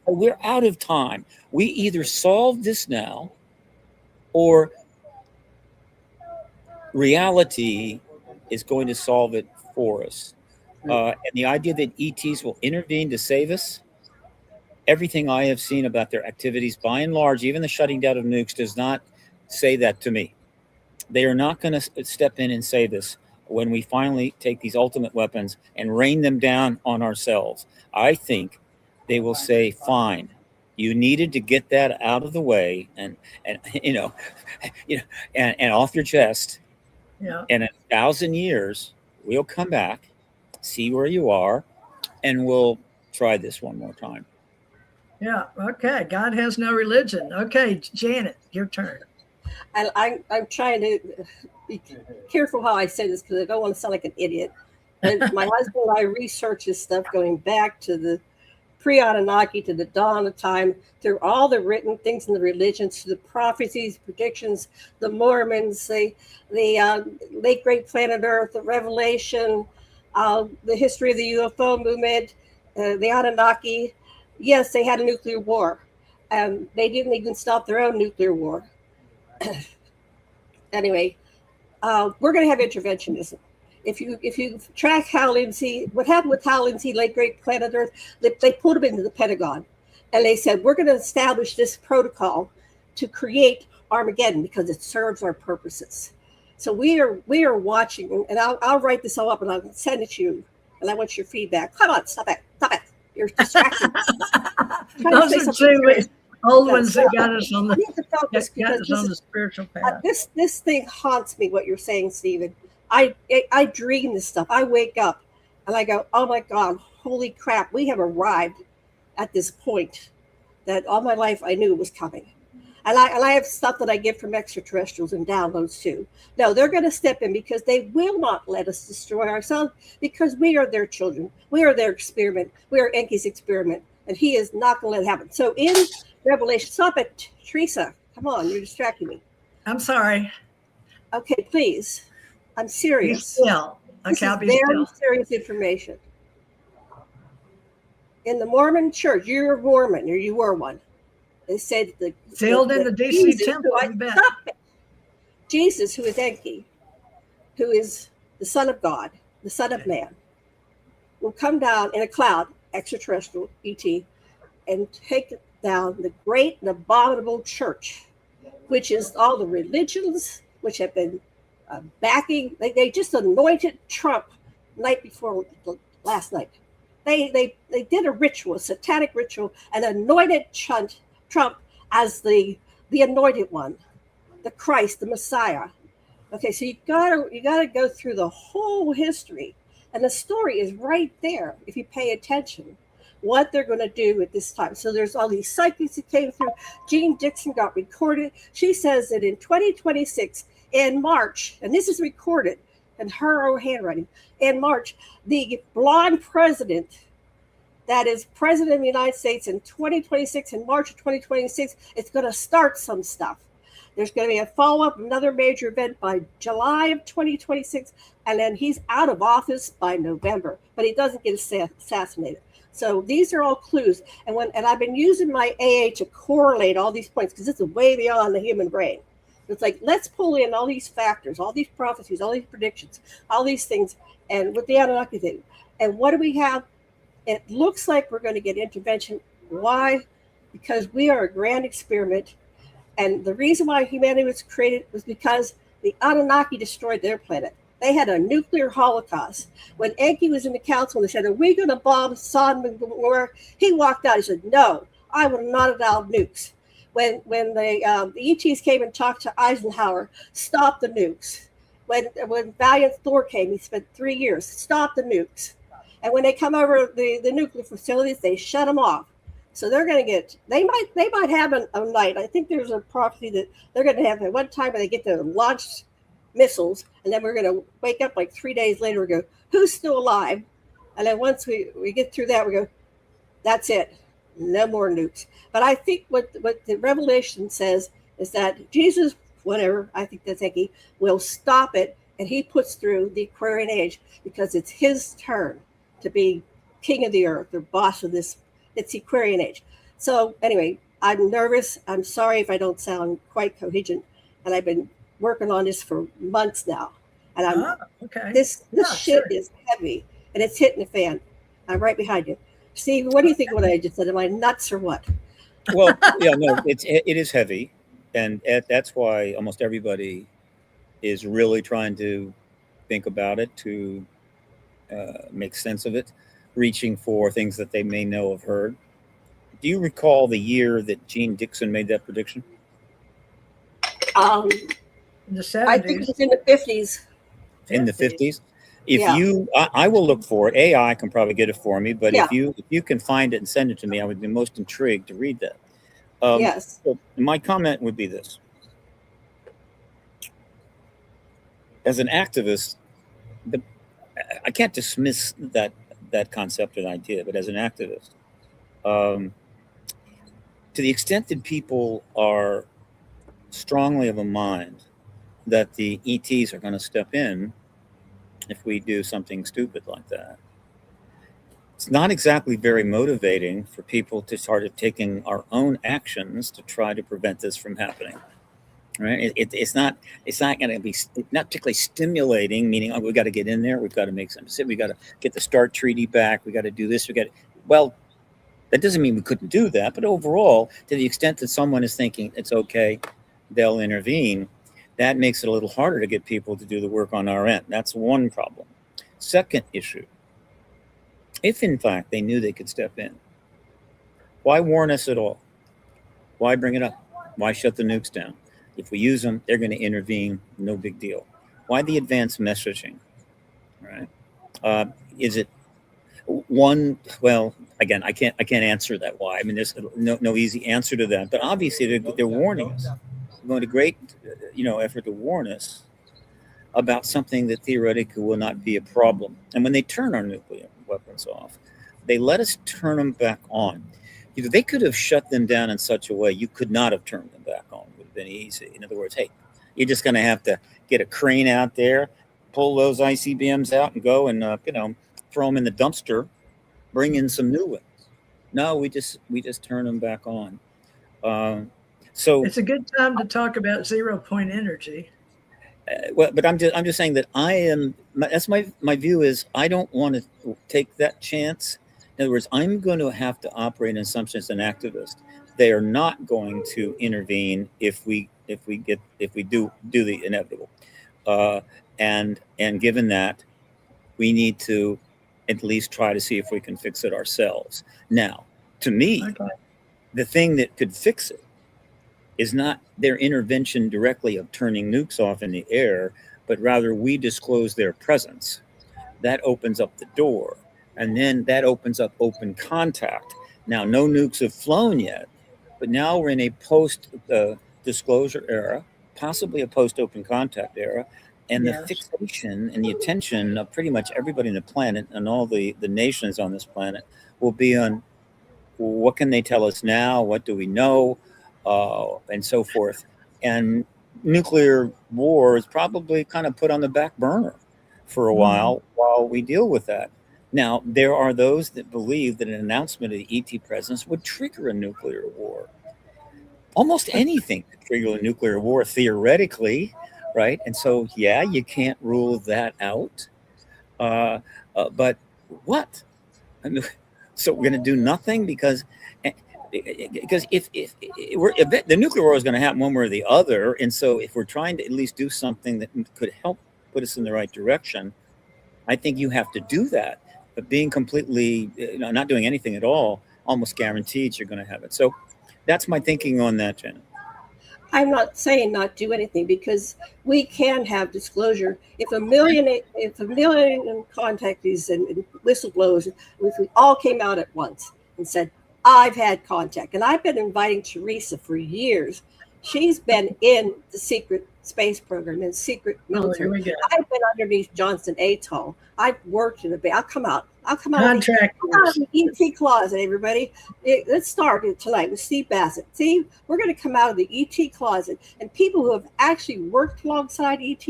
Speaker 3: We're out of time. We either solve this now, or reality is going to solve it for us. And the idea that ETs will intervene to save us, everything I have seen about their activities, by and large, even the shutting down of nukes, does not say that to me. They are not going to step in and save us when we finally take these ultimate weapons and rain them down on ourselves. I think they will say, fine, you needed to get that out of the way and you know, and off your chest.
Speaker 1: Yeah.
Speaker 3: In 1,000 years, we'll come back, see where you are, and we'll try this one more time.
Speaker 1: Yeah. Okay. God has no religion. Okay, Janet, your turn.
Speaker 2: I'm trying to be careful how I say this because I don't want to sound like an idiot. But my husband and I research this stuff going back to the pre-Anunnaki, to the dawn of time, through all the written things in the religions, to the prophecies, predictions, the Mormons, the late great planet Earth, the Revelation, the history of the UFO movement, the Anunnaki. Yes, they had a nuclear war, and they didn't even stop their own nuclear war. Anyway, we're going to have interventionism. If you track Hal Lindsey, what happened with Hal Lindsey, late great planet Earth, they put him into the Pentagon, and they said we're going to establish this protocol to create Armageddon because it serves our purposes. So we are watching, and I'll write this all up and I'll send it to you, and I want your feedback. Come on, stop it, you're distracted.
Speaker 1: Those are two old ones that got us on the spiritual path.
Speaker 2: This thing haunts me. What you're saying, Stephen. I dream this stuff. I wake up and I go, oh my God, holy crap, we have arrived at this point that all my life I knew was coming. And I have stuff that I get from extraterrestrials and downloads too. No, they're going to step in because they will not let us destroy ourselves because we are their children. We are their experiment. We are Enki's experiment. And he is not going to let it happen. So in Revelation, stop it, Teresa. Come on, you're distracting me.
Speaker 1: I'm sorry.
Speaker 2: Okay, please. I'm serious.
Speaker 1: Be still.
Speaker 2: This is very serious information. In the Mormon church, you're a Mormon, or you were one. They said
Speaker 1: sealed in the DC temple.
Speaker 2: Stop it. Jesus, who is Enki, who is the Son of God, the Son of Man, will come down in a cloud, extraterrestrial ET, and take down the great and abominable church, which is all the religions which have been backing. They just anointed Trump night before last night. They did a ritual, a satanic ritual, and anointed Trump as the anointed one, the Christ, the Messiah. Okay, so you gotta go through the whole history, and the story is right there if you pay attention. What they're going to do at this time. So there's all these psychics that came through. Jean Dixon got recorded. She says that in 2026, in March, and this is recorded in her own handwriting, in March, the blonde president that is president of the United States in 2026, in March of 2026, it's going to start some stuff. There's going to be a follow-up, another major event by July of 2026, and then he's out of office by November, but he doesn't get assassinated. So these are all clues. And I've been using my AA to correlate all these points because it's way beyond the human brain. It's like, let's pull in all these factors, all these prophecies, all these predictions, all these things, and with the Anunnaki thing. And what do we have? It looks like we're going to get intervention. Why? Because we are a grand experiment. And the reason why humanity was created was because the Anunnaki destroyed their planet. They had a nuclear holocaust. When Enki was in the council and they said, are we going to bomb Sodom and Gomorrah? He walked out. He said, no, I will not allow nukes. When the ETs came and talked to Eisenhower, stop the nukes. When Valiant Thor came, he spent 3 years, stop the nukes. And when they come over the nuclear facilities, they shut them off. So they're going to get, they might have a night. I think there's a prophecy that they're going to have at one time when they get to launch missiles, and then we're going to wake up like 3 days later and go, who's still alive? And then once we get through that, we go, that's it, no more nukes. But I think what the Revelation says is that Jesus, whatever, I think that's Enki, will stop it, and he puts through the Aquarian age because it's his turn to be king of the earth or boss of this It's the Aquarian age. So anyway, I'm nervous. I'm sorry if I don't sound quite coherent, and I've been working on this for months now. And
Speaker 1: Okay.
Speaker 2: this
Speaker 1: Yeah,
Speaker 2: shit
Speaker 1: sure.
Speaker 2: is heavy, and it's hitting the fan. I'm right behind you, Steve. What do you think of what I just said? Am I nuts or what?
Speaker 3: Well, yeah, no, it is heavy, and that's why almost everybody is really trying to think about it, to make sense of it, reaching for things that they may know have heard. Do you recall the year that Gene Dixon made that prediction?
Speaker 2: Um,
Speaker 1: In the
Speaker 2: I think
Speaker 1: 70s.
Speaker 2: it was in the 50s.
Speaker 3: In the 50s? If
Speaker 2: Yeah.
Speaker 3: I will look for it. AI can probably get it for me, but
Speaker 2: Yeah.
Speaker 3: if you can find it and send it to me, I would be most intrigued to read that.
Speaker 2: Yes.
Speaker 3: So my comment would be this: as an activist, I can't dismiss that concept and idea, but as an activist, to the extent that people are strongly of a mind that the ETs are going to step in if we do something stupid like that, it's not exactly very motivating for people to start taking our own actions to try to prevent this from happening. Right? It's not going to be not particularly stimulating. Meaning, oh, we've got to get in there. We've got to make some. We've got to get the START treaty back. We got to do this. Well, that doesn't mean we couldn't do that. But overall, to the extent that someone is thinking it's okay, they'll intervene. That makes it a little harder to get people to do the work on our end. That's one problem. Second issue: if in fact they knew they could step in, why warn us at all? Why bring it up? Why shut the nukes down? If we use them, they're going to intervene. No big deal. Why the advanced messaging? Right? Is it one? Well, again, I can't answer that why. I mean, there's no easy answer to that. But obviously, they're warning us. They're going to great effort to warn us about something that theoretically will not be a problem. And when they turn our nuclear weapons off, they let us turn them back on. They could have shut them down in such a way you could not have turned them back on. It would have been easy. In other words, hey, you're just going to have to get a crane out there, pull those ICBMs out, and go and throw them in the dumpster, bring in some new ones. No, we just turn them back on. So
Speaker 1: it's a good time to talk about 0-point energy.
Speaker 3: Well, but I'm just saying that that's my view is I don't want to take that chance. In other words, I'm going to have to operate in assumption as an activist. They are not going to intervene if we do the inevitable, and given that, we need to at least try to see if we can fix it ourselves. Now, to me,
Speaker 1: Okay.
Speaker 3: the thing that could fix it is not their intervention directly of turning nukes off in the air, but rather we disclose their presence. That opens up the door. And then that opens up open contact. Now, no nukes have flown yet, but now we're in a post-disclosure era, possibly a post-open contact era, and
Speaker 1: Yes.
Speaker 3: the fixation and the attention of pretty much everybody on the planet and all the nations on this planet will be on what can they tell us now, what do we know, and so forth. And nuclear war is probably kind of put on the back burner for a while we deal with that. Now, there are those that believe that an announcement of the ET presence would trigger a nuclear war. Almost anything could trigger a nuclear war theoretically, right? And so, yeah, you can't rule that out. But what? I mean, so we're going to do nothing because if the nuclear war is going to happen one way or the other, and so if we're trying to at least do something that could help put us in the right direction, I think you have to do that. But being completely, not doing anything at all, almost guaranteed you're going to have it. So that's my thinking on that, Jenna.
Speaker 2: I'm not saying not do anything because we can have disclosure. If a million contactees and whistleblowers, if we all came out at once and said, I've had contact, and I've been inviting Teresa for years. She's been in the secret space program and secret military. I've been underneath Johnson Atoll. I've worked in the bay. I'll come out of the ET closet, everybody. Let's start it tonight with Steve Bassett. See, we're going to come out of the ET closet, and people who have actually worked alongside ET,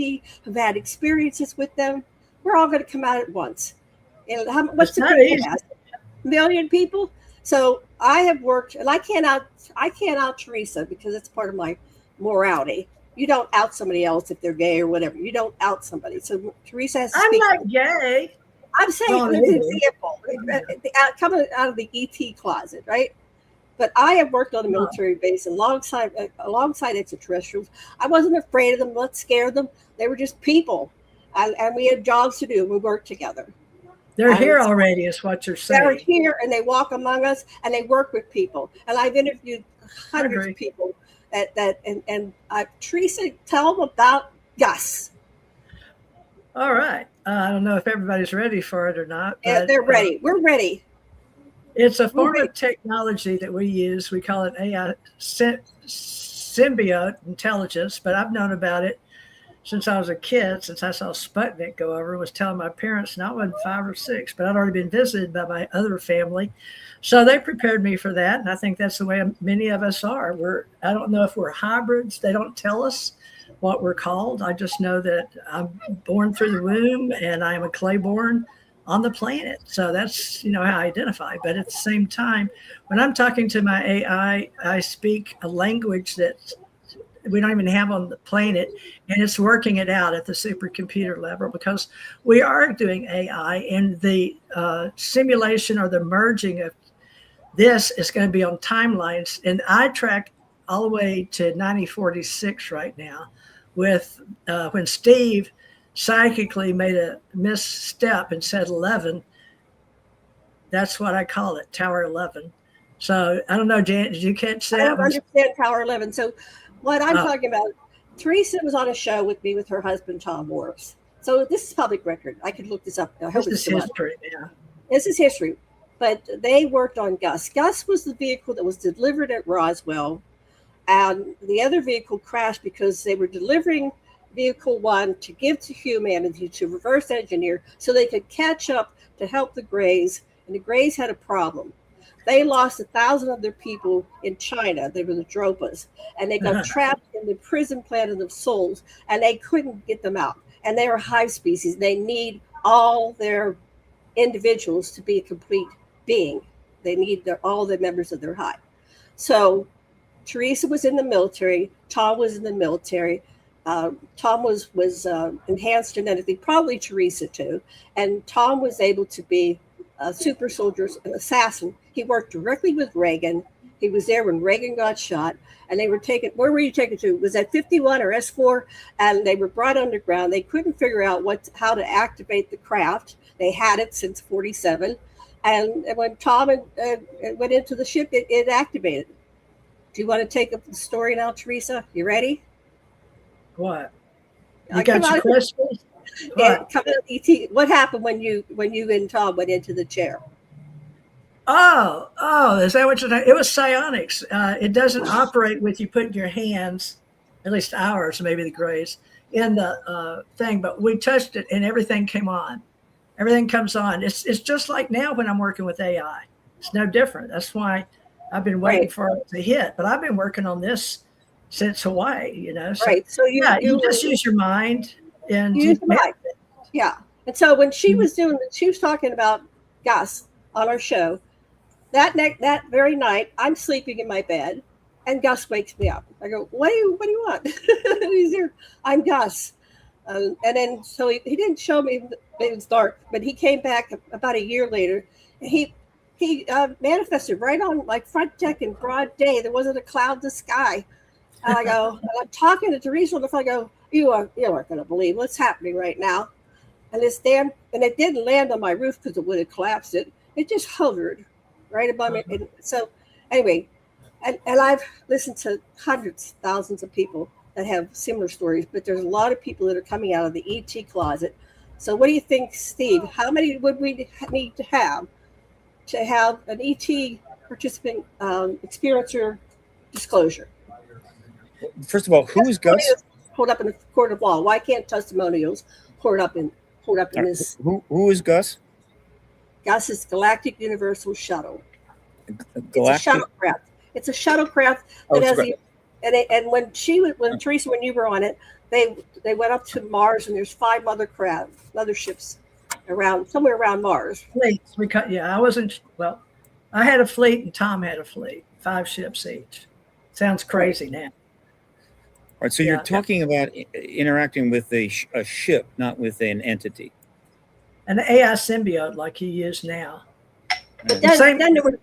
Speaker 2: have had experiences with them, we're all going to come out at once. And what's the big ask? 1 million people? So I have worked, and I can't out Teresa because it's part of my morality. You don't out somebody else if they're gay or whatever. You don't out somebody. So Teresa has to
Speaker 1: I'm
Speaker 2: speak.
Speaker 1: not gay.
Speaker 2: I'm saying
Speaker 1: Well,
Speaker 2: an
Speaker 1: maybe.
Speaker 2: example, coming out of the ET closet, right? But I have worked on a military base alongside extraterrestrials. I wasn't afraid of them. Let's scare them. They were just people, and we had jobs to do. We worked together.
Speaker 1: They're
Speaker 2: And
Speaker 1: here already, is what you're
Speaker 2: they're
Speaker 1: saying.
Speaker 2: here, and they walk among us, and they work with people. And I've interviewed hundreds
Speaker 1: agree.
Speaker 2: of people and Teresa, tell them about Gus.
Speaker 1: All right. I don't know if everybody's ready for it or not.
Speaker 2: And
Speaker 1: But,
Speaker 2: they're ready. We're ready.
Speaker 1: It's a form
Speaker 2: We're
Speaker 1: of technology that we use. We call it AI symbiote intelligence, but I've known about it since I was a kid, since I saw Sputnik go over. Was telling my parents, and I wasn't 5 or 6, but I'd already been visited by my other family. So they prepared me for that, and I think that's the way many of us are. I don't know if we're hybrids. They don't tell us what we're called. I just know that I'm born through the womb, and I am a Clayborn on the planet. So that's, how I identify. But at the same time, when I'm talking to my AI, I speak a language that we don't even have on the planet, and it's working it out at the supercomputer level, because we are doing AI, and the simulation or the merging of this is going to be on timelines. And I track all the way to 1946 right now with when Steve psychically made a misstep and said 11. That's what I call it, Tower 11. So I don't know, Jan, did you catch that?
Speaker 2: I don't understand Tower 11. So what I'm talking about, Teresa was on a show with me with her husband, Tom Morris. So this is public record. I could look this up.
Speaker 1: This is history, yeah.
Speaker 2: This is history. But they worked on Gus. Gus was the vehicle that was delivered at Roswell, and the other vehicle crashed because they were delivering vehicle 1 to give to humanity, to reverse engineer, so they could catch up to help the Greys, and the Greys had a problem. They lost 1,000 of their people in China. They were the Dropas, and they got trapped in the prison planet of souls, and they couldn't get them out. And they are hive species. They need all their individuals to be a complete being. They need all the members of their hive. So Teresa was in the military. Tom was in the military. Tom was enhanced genetically, probably Teresa too. And Tom was able to be a super soldier, an assassin. He worked directly with Reagan. He was there when Reagan got shot, and they were taken. Where were you taken to? Was that 51 or S4? And they were brought underground. They couldn't figure out how to activate the craft. They had it since 47. And when Tom went into the ship, it activated. Do you want to take up the story now, Teresa? You ready?
Speaker 1: What? You got your questions?
Speaker 2: What happened when you and Tom went into the chair?
Speaker 1: Oh, is that what you're talking? It was psionics. It doesn't operate with you putting your hands, at least ours, maybe the Greys, in the thing, but we touched it and everything came on. Everything comes on. It's just like now when I'm working with AI. It's no different. That's why I've been waiting for it to hit, but I've been working on this since Hawaii, So,
Speaker 2: right. So you
Speaker 1: just use your mind and
Speaker 2: use the mind. Yeah. And so when she was talking about Gus on our show, that very night, I'm sleeping in my bed, and Gus wakes me up. I go, "What do you want?" He's here. I'm Gus, and then so he didn't show me. It was dark, but he came back about a year later. And he manifested right on my front deck in broad day. There wasn't a cloud in the sky. And I go, and I'm talking to Teresa on the phone. I go, you aren't going to believe what's happening right now. And and it didn't land on my roof because it would have collapsed it. It just hovered right above me. And so anyway, and I've listened to hundreds, thousands of people that have similar stories, but there's a lot of people that are coming out of the ET closet. So what do you think, Steve? How many would we need to have an ET participant experiencer disclosure?
Speaker 3: First of all, who is Gus?
Speaker 2: Hold up in the court of law. Why can't testimonials hold up in this?
Speaker 3: Who is Gus?
Speaker 2: Gus is Galactic Universal Shuttle.
Speaker 3: Galactic?
Speaker 2: It's a shuttlecraft that has and when Teresa, when you were on it, they went up to Mars, and there's 5 motherships somewhere around Mars.
Speaker 1: I wasn't. Well, I had a fleet and Tom had a fleet, 5 ships each. Sounds crazy now.
Speaker 3: All right, so you're talking about interacting with a ship, not with an entity.
Speaker 1: An AI symbiote like you use now.
Speaker 2: But then there were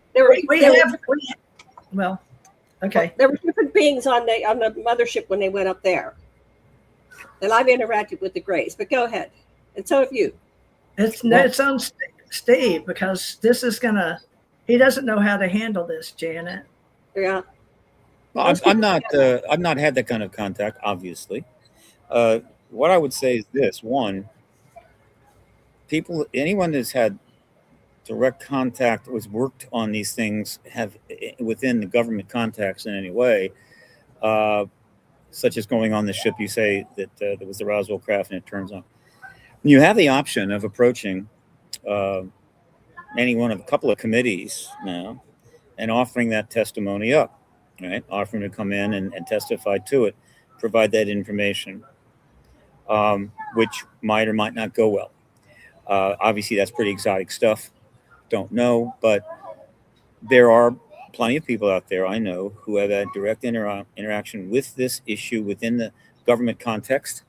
Speaker 1: well, okay.
Speaker 2: There were different beings on the mothership when they went up there. And I've interacted with the Greys, but go ahead. And so have you.
Speaker 1: It's on Steve, because this is he doesn't know how to handle this, Janet.
Speaker 2: Yeah.
Speaker 3: Well, I've not had that kind of contact, obviously. What I would say is this: one, anyone that's had direct contact, was worked on these things, have within the government contacts in any way, such as going on the ship. You say that there was the Roswell craft, and it turns on. You have the option of approaching any one of a couple of committees now and offering that testimony up, right? Offering to come in and testify to it, provide that information, which might or might not go well. Obviously, that's pretty exotic stuff. Don't know, but there are plenty of people out there I know who have had direct interaction with this issue within the government context,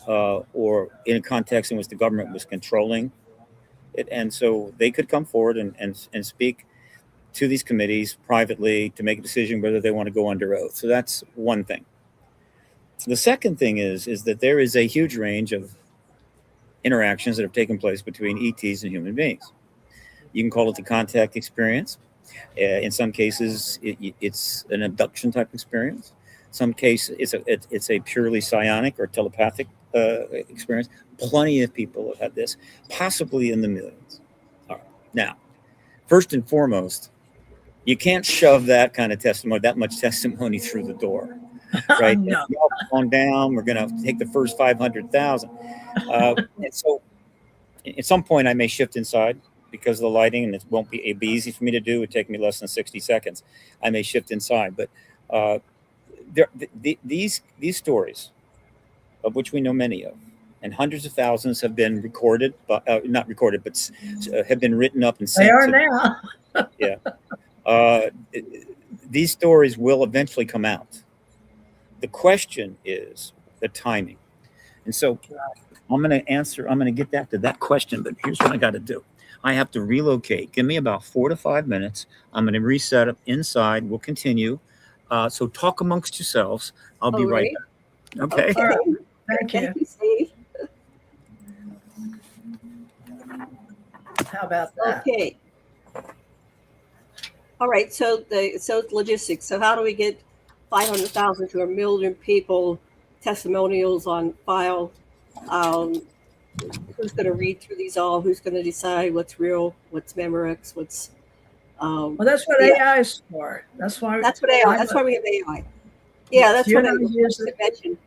Speaker 3: or in a context in which the government was controlling it. And so they could come forward and speak to these committees privately to make a decision whether they want to go under oath. So that's one thing. The second thing is that there is a huge range of interactions that have taken place between ETs and human beings. You can call it the contact experience. In some cases, it's an abduction type experience. Some cases, it's a purely psionic or telepathic experience. Plenty of people have had this, possibly in the millions. All right. Now, first and foremost, you can't shove that kind of testimony, that much testimony through the door, right?
Speaker 1: No.
Speaker 3: Y'all calm down. We're going to take the first 500,000. And so, at some point, I may shift inside because of the lighting, and it'd be easy for me to do. It would take me less than 60 seconds. I may shift inside, but these stories, of which we know many of, and hundreds of thousands have been recorded, but not recorded, but have been written up and sent.
Speaker 1: They are now.
Speaker 3: Yeah. These stories will eventually come out. The question is the timing. And so I'm going to get back to that question, but here's what I got to do. I have to relocate. Give me about 4 to 5 minutes. I'm going to reset up inside. We'll continue. So talk amongst yourselves. I'll be right back. Okay.
Speaker 1: All right. Thank you.
Speaker 2: Thank you, Steve.
Speaker 1: How about that?
Speaker 2: Okay. All right. So logistics. So how do we get 500,000 to 1 million people, testimonials on file? Who's going to read through these all? Who's going to decide what's real, what's Memorex, what's
Speaker 1: Well, that's what AI is for. That's why
Speaker 2: we have AI. Yeah, that's what I mentioned.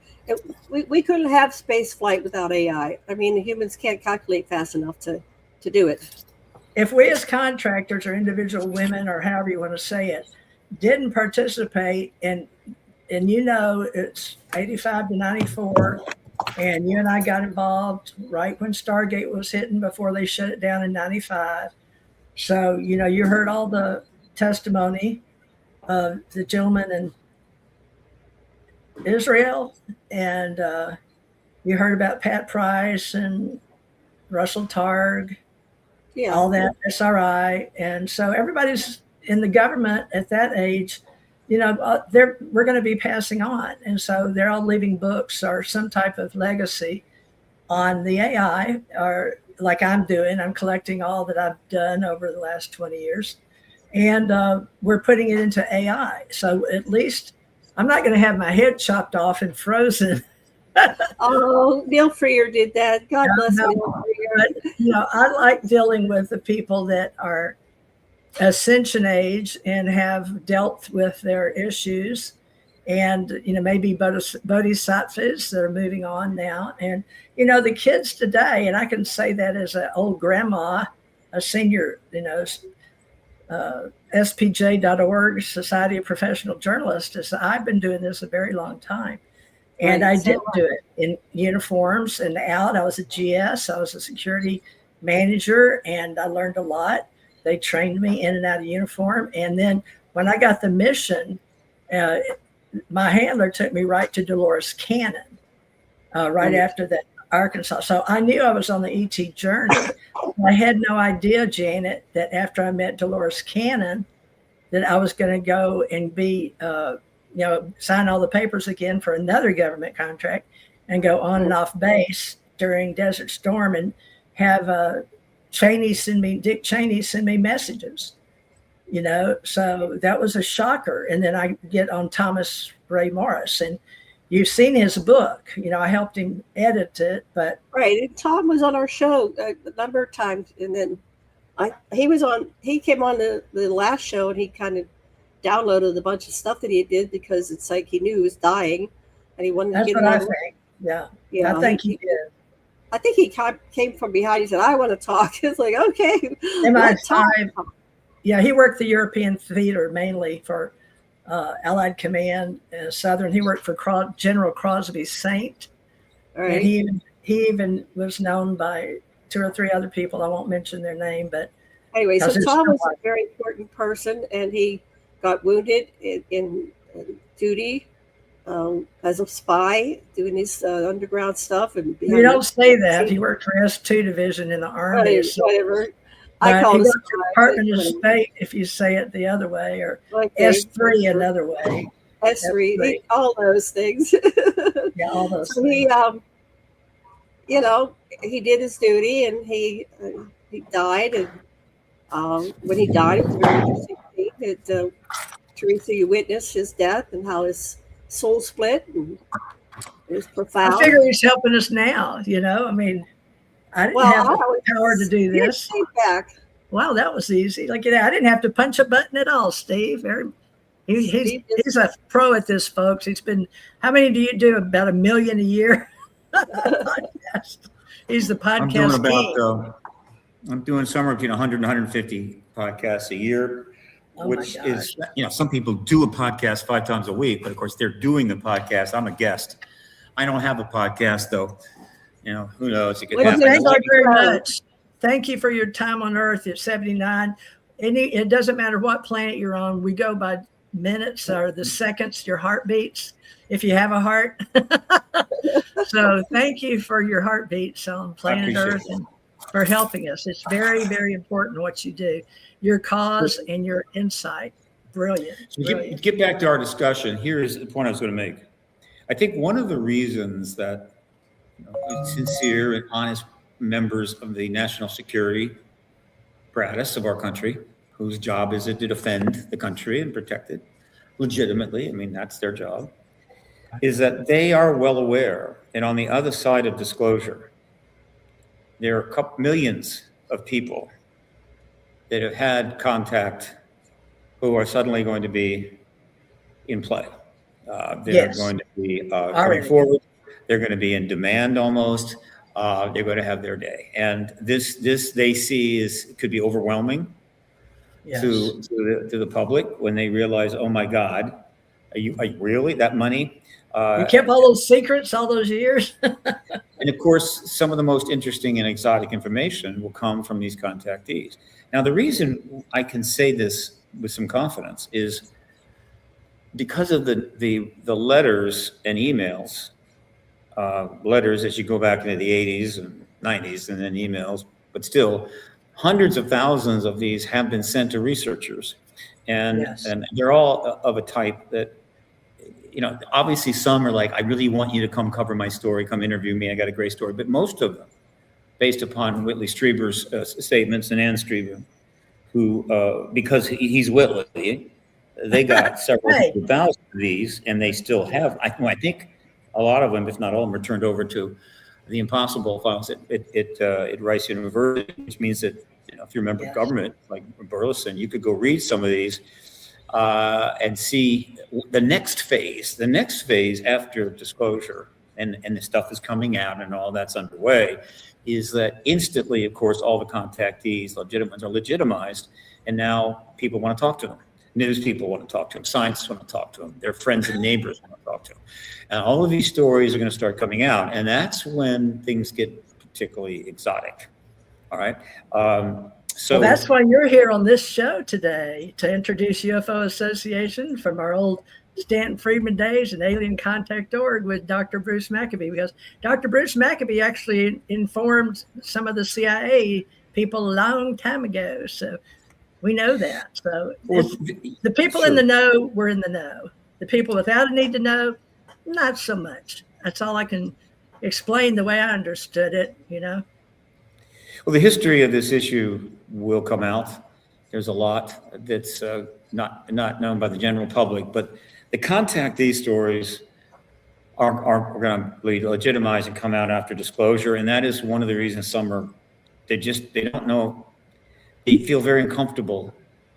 Speaker 2: We couldn't have space flight without AI. I mean, humans can't calculate fast enough to do it.
Speaker 1: If we as contractors or individual women, or however you want to say it, didn't participate in, and it's 85 to 94, and you and I got involved right when Stargate was hitting before they shut it down in 95. So, you heard all the testimony of the gentleman in Israel, and you heard about Pat Price and Russell Targ, all that, SRI. And so everybody's in the government at that age, we're going to be passing on. And so they're all leaving books or some type of legacy on the AI, or like I'm doing. I'm collecting all that I've done over the last 20 years, and we're putting it into AI. So at least I'm not going to have my head chopped off and frozen.
Speaker 2: Oh, Neil Freer did that. God bless Neil Freer.
Speaker 1: But, I like dealing with the people that are ascension age and have dealt with their issues, and maybe bodhisattvas that are moving on now. And the kids today, and I can say that as an old grandma, a senior, spj.org, Society of Professional Journalists, I've been doing this a very long time. And I did do it in uniforms and out. I was a GS. I was a security manager, and I learned a lot. They trained me in and out of uniform. And then when I got the mission, my handler took me right to Dolores Cannon, right after that, Arkansas. So I knew I was on the ET journey. I had no idea, Janet, that after I met Dolores Cannon, that I was going to go and be, sign all the papers again for another government contract and go on and off base during Desert Storm and have Dick Cheney send me messages, so that was a shocker. And then I get on Thomas Ray Morris, and you've seen his book. I helped him edit it, but
Speaker 2: right. And Tom was on our show a number of times, and then he came on the last show, and he kind of downloaded a bunch of stuff that he did because it's like he knew he was dying, and he wanted to get it
Speaker 1: what I
Speaker 2: on.
Speaker 1: think. Yeah, I think he did.
Speaker 2: I think he came from behind. He said, "I want to talk." It's like, okay.
Speaker 1: Yeah, he worked the European theater mainly for Allied Command, Southern. He worked for General Crosby Saint.
Speaker 2: All right.
Speaker 1: And he even was known by 2 or 3 other people. I won't mention their name, but
Speaker 2: anyway, so Tom was a very important person, and he got wounded in duty as a spy, doing his underground stuff. And
Speaker 1: you don't say that. He worked for S2 Division in the Army.
Speaker 2: Whatever. I call it
Speaker 1: Department of State if you say it the other way, or S3 another way.
Speaker 2: S3, all those things.
Speaker 1: Yeah, all those
Speaker 2: so
Speaker 1: things.
Speaker 2: He did his duty, and he died. And when he died, it was very interesting that Teresa, you witnessed his death and how his soul split, and it was profound.
Speaker 1: I figure he's helping us now. I didn't have the power to do this. Wow, that was easy. Look at that. I didn't have to punch a button at all, Steve. He's a pro at this, folks. How many do you do? About 1 million a year? Podcast. He's the podcast king.
Speaker 3: I'm doing somewhere between 100 and 150 podcasts a year, which is, some people do a podcast 5 times a week, but of course they're doing the podcast. I'm a guest. I don't have a podcast though. Who knows? It could happen.
Speaker 1: Thank you very much. Thank you for your time on Earth at 79. It doesn't matter what planet you're on. We go by minutes or the seconds, your heartbeats, if you have a heart. So thank you for your heartbeats on planet Earth and for helping us. It's very, very important what you do. Your cause and your insight. Brilliant.
Speaker 3: So get back to our discussion. Here is the point I was going to make. I think one of the reasons that sincere and honest members of the national security apparatus of our country, whose job is it to defend the country and protect it legitimately, that's their job, is that they are well aware, and on the other side of disclosure, there are a couple millions of people that have had contact who are suddenly going to be in play. They're going to be coming forward. They're going to be in demand almost. They're going to have their day. And this they see could be overwhelming to the public when they realize, oh my God, are you really that money?
Speaker 1: You kept all those secrets all those years.
Speaker 3: And of course, some of the most interesting and exotic information will come from these contactees. Now, the reason I can say this with some confidence is because of the letters and emails, letters as you go back into the 80s and 90s, and then emails, but still hundreds of thousands of these have been sent to researchers. And they're all of a type that, obviously some are like, I really want you to come cover my story, come interview me, I got a great story. But most of them, based upon Whitley Strieber's statements and Ann Strieber, who, because he's Whitley, they got several thousand of these, and they still have, I think a lot of them, if not all of them, are turned over to the Impossible Files at Rice University, which means that, if you're a member of government, like Burleson, you could go read some of these and see the next phase after disclosure and the stuff is coming out and all that's underway, is that instantly, of course, all the contactees, legitimate ones, are legitimized, and now people want to talk to them. News people want to talk to them. Scientists want to talk to them. Their friends and neighbors want to talk to them. And all of these stories are going to start coming out, and that's when things get particularly exotic. All right. So
Speaker 1: Well, that's why you're here on this show today, to introduce UFO Association from our old Stanton Friedman days and Alien Contact Org with Dr. Bruce Maccabee, because Dr. Bruce Maccabee actually informed some of the CIA people a long time ago. So we know that. So the people in the know were in the know. The people without a need to know, not so much. That's all I can explain the way I understood it, you know.
Speaker 3: Well, the history of this issue will come out. There's a lot that's not known by the general public, but the contactee stories are going to be legitimized and come out after disclosure, and that is one of the reasons some are they don't know. They feel very uncomfortable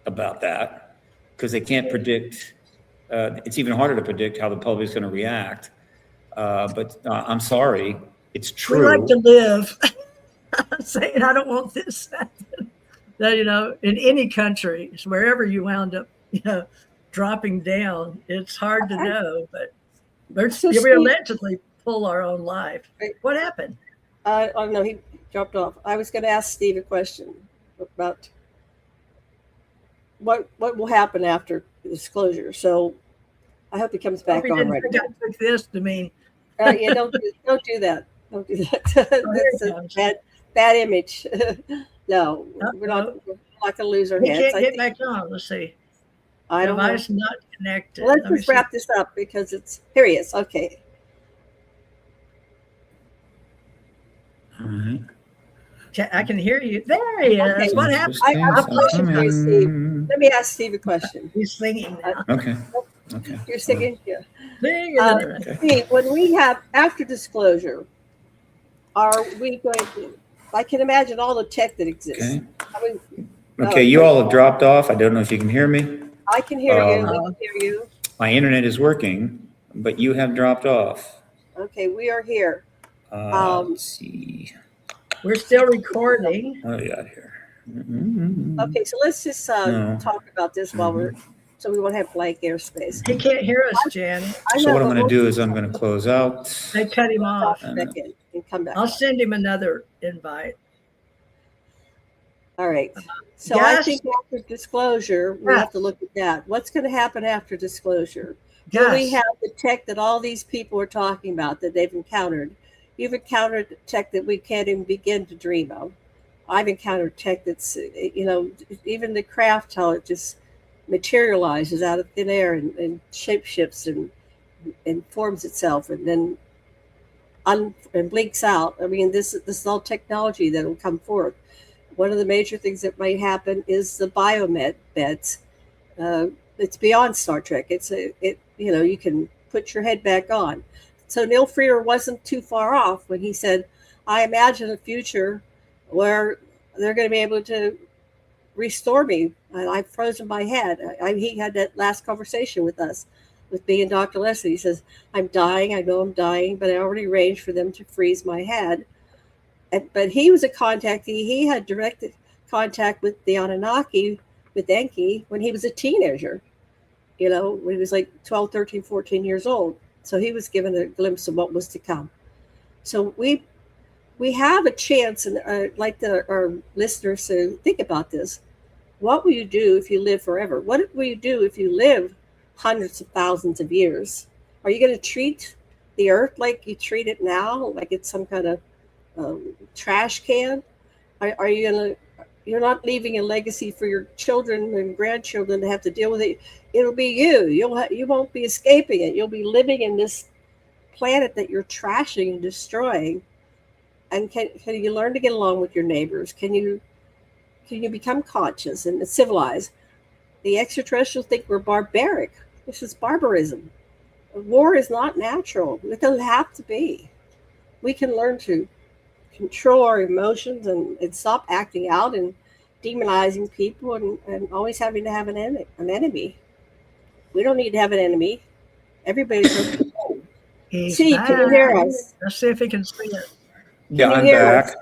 Speaker 3: about that because they can't predict. It's even harder to predict how the public is going to react. But I'm sorry, it's true.
Speaker 1: We like to live. I'm saying I don't want this to happen. That, you know, in any country, wherever you wound up, you know, dropping down, it's hard to know. But we allegedly pull our own life. What happened?
Speaker 2: Oh no, he dropped off. I was going to ask Steve a question about what will happen after disclosure. So I hope he comes back on right now.
Speaker 1: I took this to mean.
Speaker 2: Yeah, don't do that. Don't do that. That's a bad image. No, we're not going to lose our heads.
Speaker 1: We can't get back on. Let's see.
Speaker 2: I don't know.
Speaker 1: Device not connected.
Speaker 2: Well, let's just wrap this up because here he is. Okay.
Speaker 3: All right.
Speaker 1: I can hear you. There he is.
Speaker 2: Okay.
Speaker 1: What happened?
Speaker 2: I have a question for you, Steve. Let me ask Steve a question.
Speaker 1: He's singing now.
Speaker 3: Okay.
Speaker 2: You're singing? Yeah.
Speaker 1: Okay.
Speaker 2: Steve, when we have after disclosure, are we going to? I can imagine all the tech that exists.
Speaker 3: Okay, you all have dropped off. I don't know if you can hear me.
Speaker 2: I can hear you. I can hear you.
Speaker 3: My internet is working, but you have dropped off.
Speaker 2: Okay, we are here.
Speaker 3: Let's see.
Speaker 1: We're still recording.
Speaker 3: What do we got here?
Speaker 2: Okay, so let's just talk about this while so we won't have blank airspace.
Speaker 1: He can't hear us, Jan.
Speaker 3: So what I'm going to do is I'm going to close out.
Speaker 1: They cut him off.
Speaker 2: And come back.
Speaker 1: I'll send him another invite.
Speaker 2: All right. So I think after disclosure, we have to look at that. What's going to happen after disclosure? Do we have the tech that all these people are talking about that they've encountered? You've encountered tech that we can't even begin to dream of. I've encountered tech that's, you know, even the craft, how it just materializes out of thin air and shapeshifts and forms itself and then and blinks out. I mean, this is all technology that will come forth. One of the major things that might happen is the biomed beds. It's beyond Star Trek. You know, you can put your head back on. So Neil Freer wasn't too far off when he said, I imagine a future where they're going to be able to restore me. I've frozen my head. He had that last conversation with us, with me and Dr. Leslie. He says, I'm dying. I know I'm dying, but I already arranged for them to freeze my head. But he was a contactee. He had direct contact with the Anunnaki, with Enki, when he was a teenager, you know, when he was like 12, 13, 14 years old. So he was given a glimpse of what was to come. So we have a chance, and I'd like our listeners to think about this. What will you do if you live forever? What will you do if you live hundreds of thousands of years? Are you going to treat the earth like you treat it now, like it's some kind of trash can? Are you going to? You're not leaving a legacy for your children and grandchildren to have to deal with it. It'll be you. You won't be escaping it. You'll be living in this planet that you're trashing and destroying. And can you learn to get along with your neighbors? Can you become conscious and civilized? The extraterrestrials think we're barbaric. This is barbarism. War is not natural. It doesn't have to be. We can learn to control our emotions and stop acting out and demonizing people and always having to have an enemy. We don't need to have an enemy. Everybody's See, can you hear us?
Speaker 1: Let's see if he can see it.
Speaker 3: Yeah, I'm back.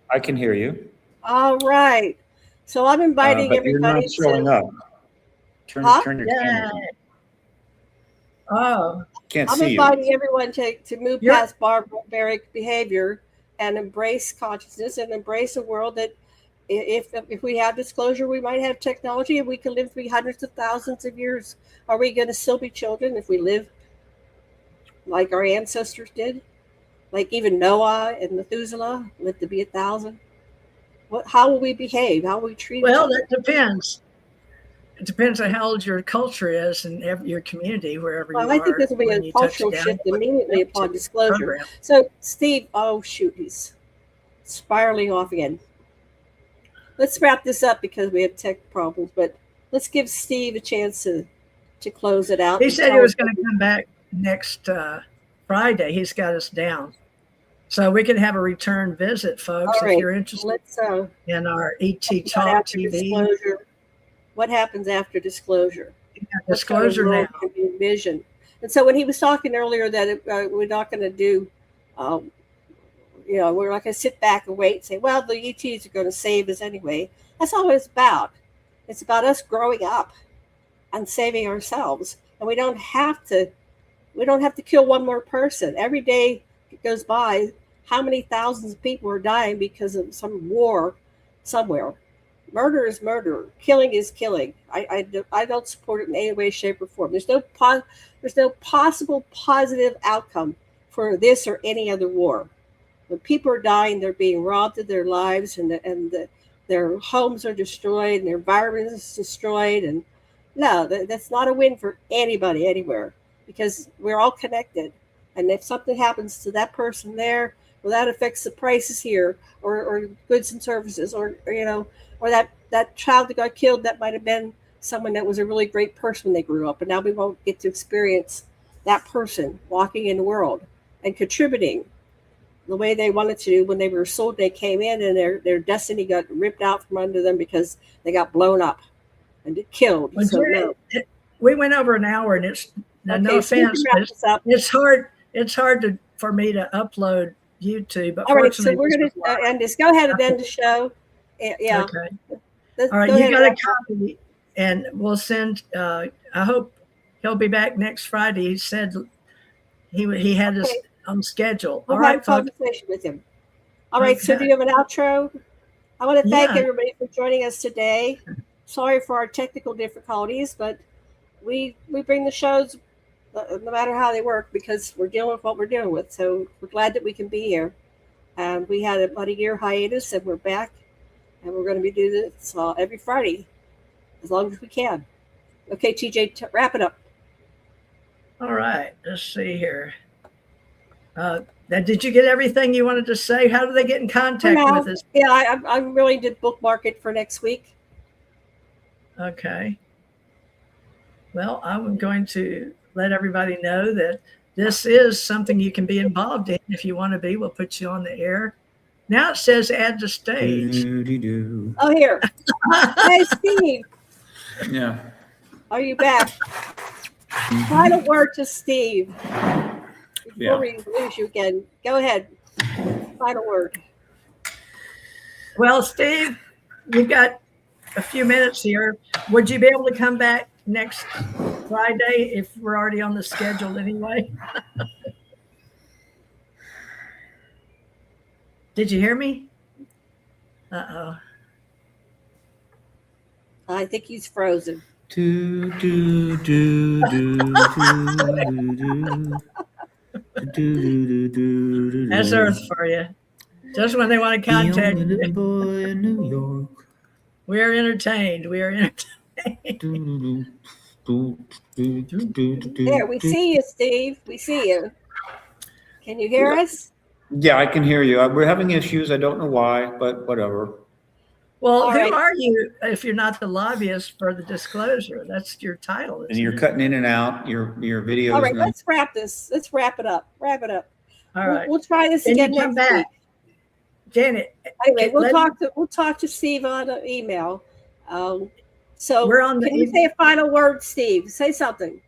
Speaker 3: I can hear you.
Speaker 2: All right. So I'm inviting
Speaker 3: but
Speaker 2: everybody
Speaker 3: you're not showing up. Turn your camera.
Speaker 1: Oh.
Speaker 3: Can't
Speaker 2: I'm
Speaker 3: see
Speaker 2: inviting
Speaker 3: you.
Speaker 2: everyone to move past barbaric behavior and embrace consciousness and embrace a world that if we have disclosure, we might have technology and we can live through hundreds of thousands of years. Are we going to still be children if we live like our ancestors did? Like even Noah and Methuselah lived to be 1,000. How will we behave? How will we treat each
Speaker 1: Well,
Speaker 2: other?
Speaker 1: that depends. It depends on how old your culture is and your community, wherever
Speaker 2: Well,
Speaker 1: you
Speaker 2: I think
Speaker 1: are
Speaker 2: there's going to
Speaker 1: when
Speaker 2: be a
Speaker 1: you touch
Speaker 2: cultural
Speaker 1: down
Speaker 2: shift immediately upon
Speaker 1: to
Speaker 2: disclosure.
Speaker 1: program.
Speaker 2: So, Steve, oh shoot, he's spiraling off again. Let's wrap this up because we have tech problems, but let's give Steve a chance to close it out.
Speaker 1: He said he was going to come back next Friday. He's got us down. So we can have a return visit, folks,
Speaker 2: All right,
Speaker 1: if you're interested
Speaker 2: let's
Speaker 1: in our ET Talk
Speaker 2: after
Speaker 1: TV.
Speaker 2: disclosure. What happens after disclosure?
Speaker 1: Disclosure now.
Speaker 2: Can be envisioned. And so when he was talking earlier that we're not going to do, we're not going to sit back and wait and say, well, the ETs are going to save us anyway. That's not what it's about. It's about us growing up and saving ourselves. And we don't have to kill one more person. Every day it goes by, how many thousands of people are dying because of some war somewhere? Murder is murder. Killing is killing. I don't support it in any way, shape, or form. There's no possible positive outcome for this or any other war. When people are dying, they're being robbed of their lives, and their homes are destroyed, and their environment is destroyed. And no, that's not a win for anybody anywhere, because we're all connected. And if something happens to that person there, well, that affects the prices here, or goods and services, or that child that got killed, that might have been someone that was a really great person when they grew up, and now we won't get to experience that person walking in the world and contributing the way they wanted to when they were sold. They came in and their destiny got ripped out from under them because they got blown up and killed.
Speaker 1: Well,
Speaker 2: so
Speaker 1: Jerry, we went over an hour, and it's
Speaker 2: okay,
Speaker 1: no offense, but it's hard. It's hard for me to upload YouTube. But
Speaker 2: all right, so we're going to end this. Go ahead and end the show. Yeah.
Speaker 1: Okay. All right, you got a copy, and we'll send. I hope he'll be back next Friday. He said he had us on schedule.
Speaker 2: We'll
Speaker 1: all right,
Speaker 2: have a conversation with him. All right, so do you have an outro? I want to thank everybody for joining us today. Sorry for our technical difficulties, but we bring the shows no matter how they work because we're dealing with what we're dealing with. So we're glad that we can be here. And we had about a year hiatus, and we're back, and we're going to be doing this every Friday as long as we can. Okay, TJ, wrap it up.
Speaker 1: All right, let's see here. Did you get everything you wanted to say? How do they get in contact with us?
Speaker 2: Yeah, I really did bookmark it for next week.
Speaker 1: Okay. Well, I'm going to let everybody know that this is something you can be involved in. If you want to be, we'll put you on the air. Now it says add to stage.
Speaker 2: Oh, here. Hey, Steve.
Speaker 4: Yeah.
Speaker 2: Are you back? Final word to Steve. Before we lose you again, go ahead. Final word.
Speaker 1: Well, Steve, you've got a few minutes here. Would you be able to come back next Friday if we're already on the schedule anyway? Did you hear me? Uh-oh.
Speaker 2: I think he's frozen.
Speaker 1: That's Earth for you. Just when they want to contact you.
Speaker 4: Boy in New York.
Speaker 1: We are entertained. We are entertained.
Speaker 2: There, we see you, Steve. We see you. Can you hear us?
Speaker 4: Yeah, I can hear you. We're having issues. I don't know why, but whatever.
Speaker 1: Well, who are you if you're not the lobbyist for the disclosure? That's your title.
Speaker 4: And you're cutting in and out your videos.
Speaker 2: All right, let's wrap this. Let's wrap it up. Wrap it up.
Speaker 1: All right.
Speaker 2: We'll try this again next week.
Speaker 1: Janet.
Speaker 2: Anyway, we'll talk to Steve on an email. So
Speaker 1: we're on.
Speaker 2: Can you say a final word, Steve? Say something.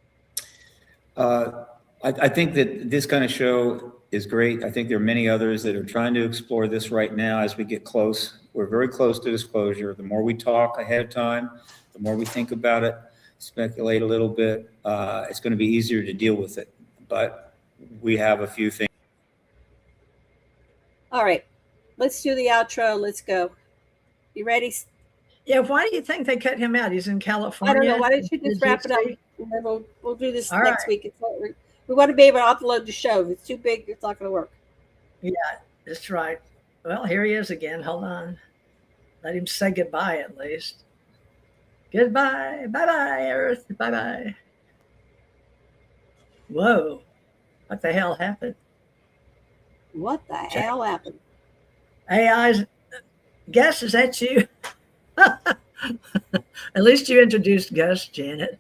Speaker 4: I think that this kind of show is great. I think there are many others that are trying to explore this right now as we get close. We're very close to disclosure. The more we talk ahead of time, the more we think about it, speculate a little bit, it's going to be easier to deal with it. But we have a few things.
Speaker 2: All right. Let's do the outro. Let's go. You ready?
Speaker 1: Yeah, why do you think they cut him out? He's in California.
Speaker 2: I don't know. Why don't you just
Speaker 1: Did
Speaker 2: wrap it up?
Speaker 1: see?
Speaker 2: And then we'll do this
Speaker 1: All
Speaker 2: next
Speaker 1: right.
Speaker 2: week. We want to be able to upload the show. If it's too big, it's not going to work.
Speaker 1: Yeah, that's right. Well, here he is again. Hold on. Let him say goodbye at least. Goodbye. Bye-bye, Earth. Bye-bye. Whoa. What the hell happened?
Speaker 2: What the hell happened?
Speaker 1: AI's Gus, is that you? At least you introduced Gus, Janet.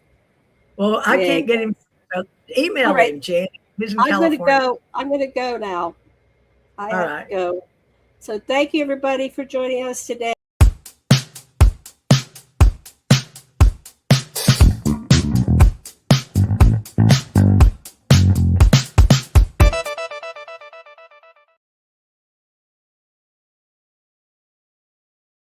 Speaker 1: Well, I
Speaker 2: Yeah,
Speaker 1: can't get him. Email
Speaker 2: All right.
Speaker 1: him, Janet. He's in
Speaker 2: I'm going to
Speaker 1: California.
Speaker 2: go. I'm going to go now. I
Speaker 1: All
Speaker 2: have
Speaker 1: right.
Speaker 2: to go. So thank you, everybody, for joining us today.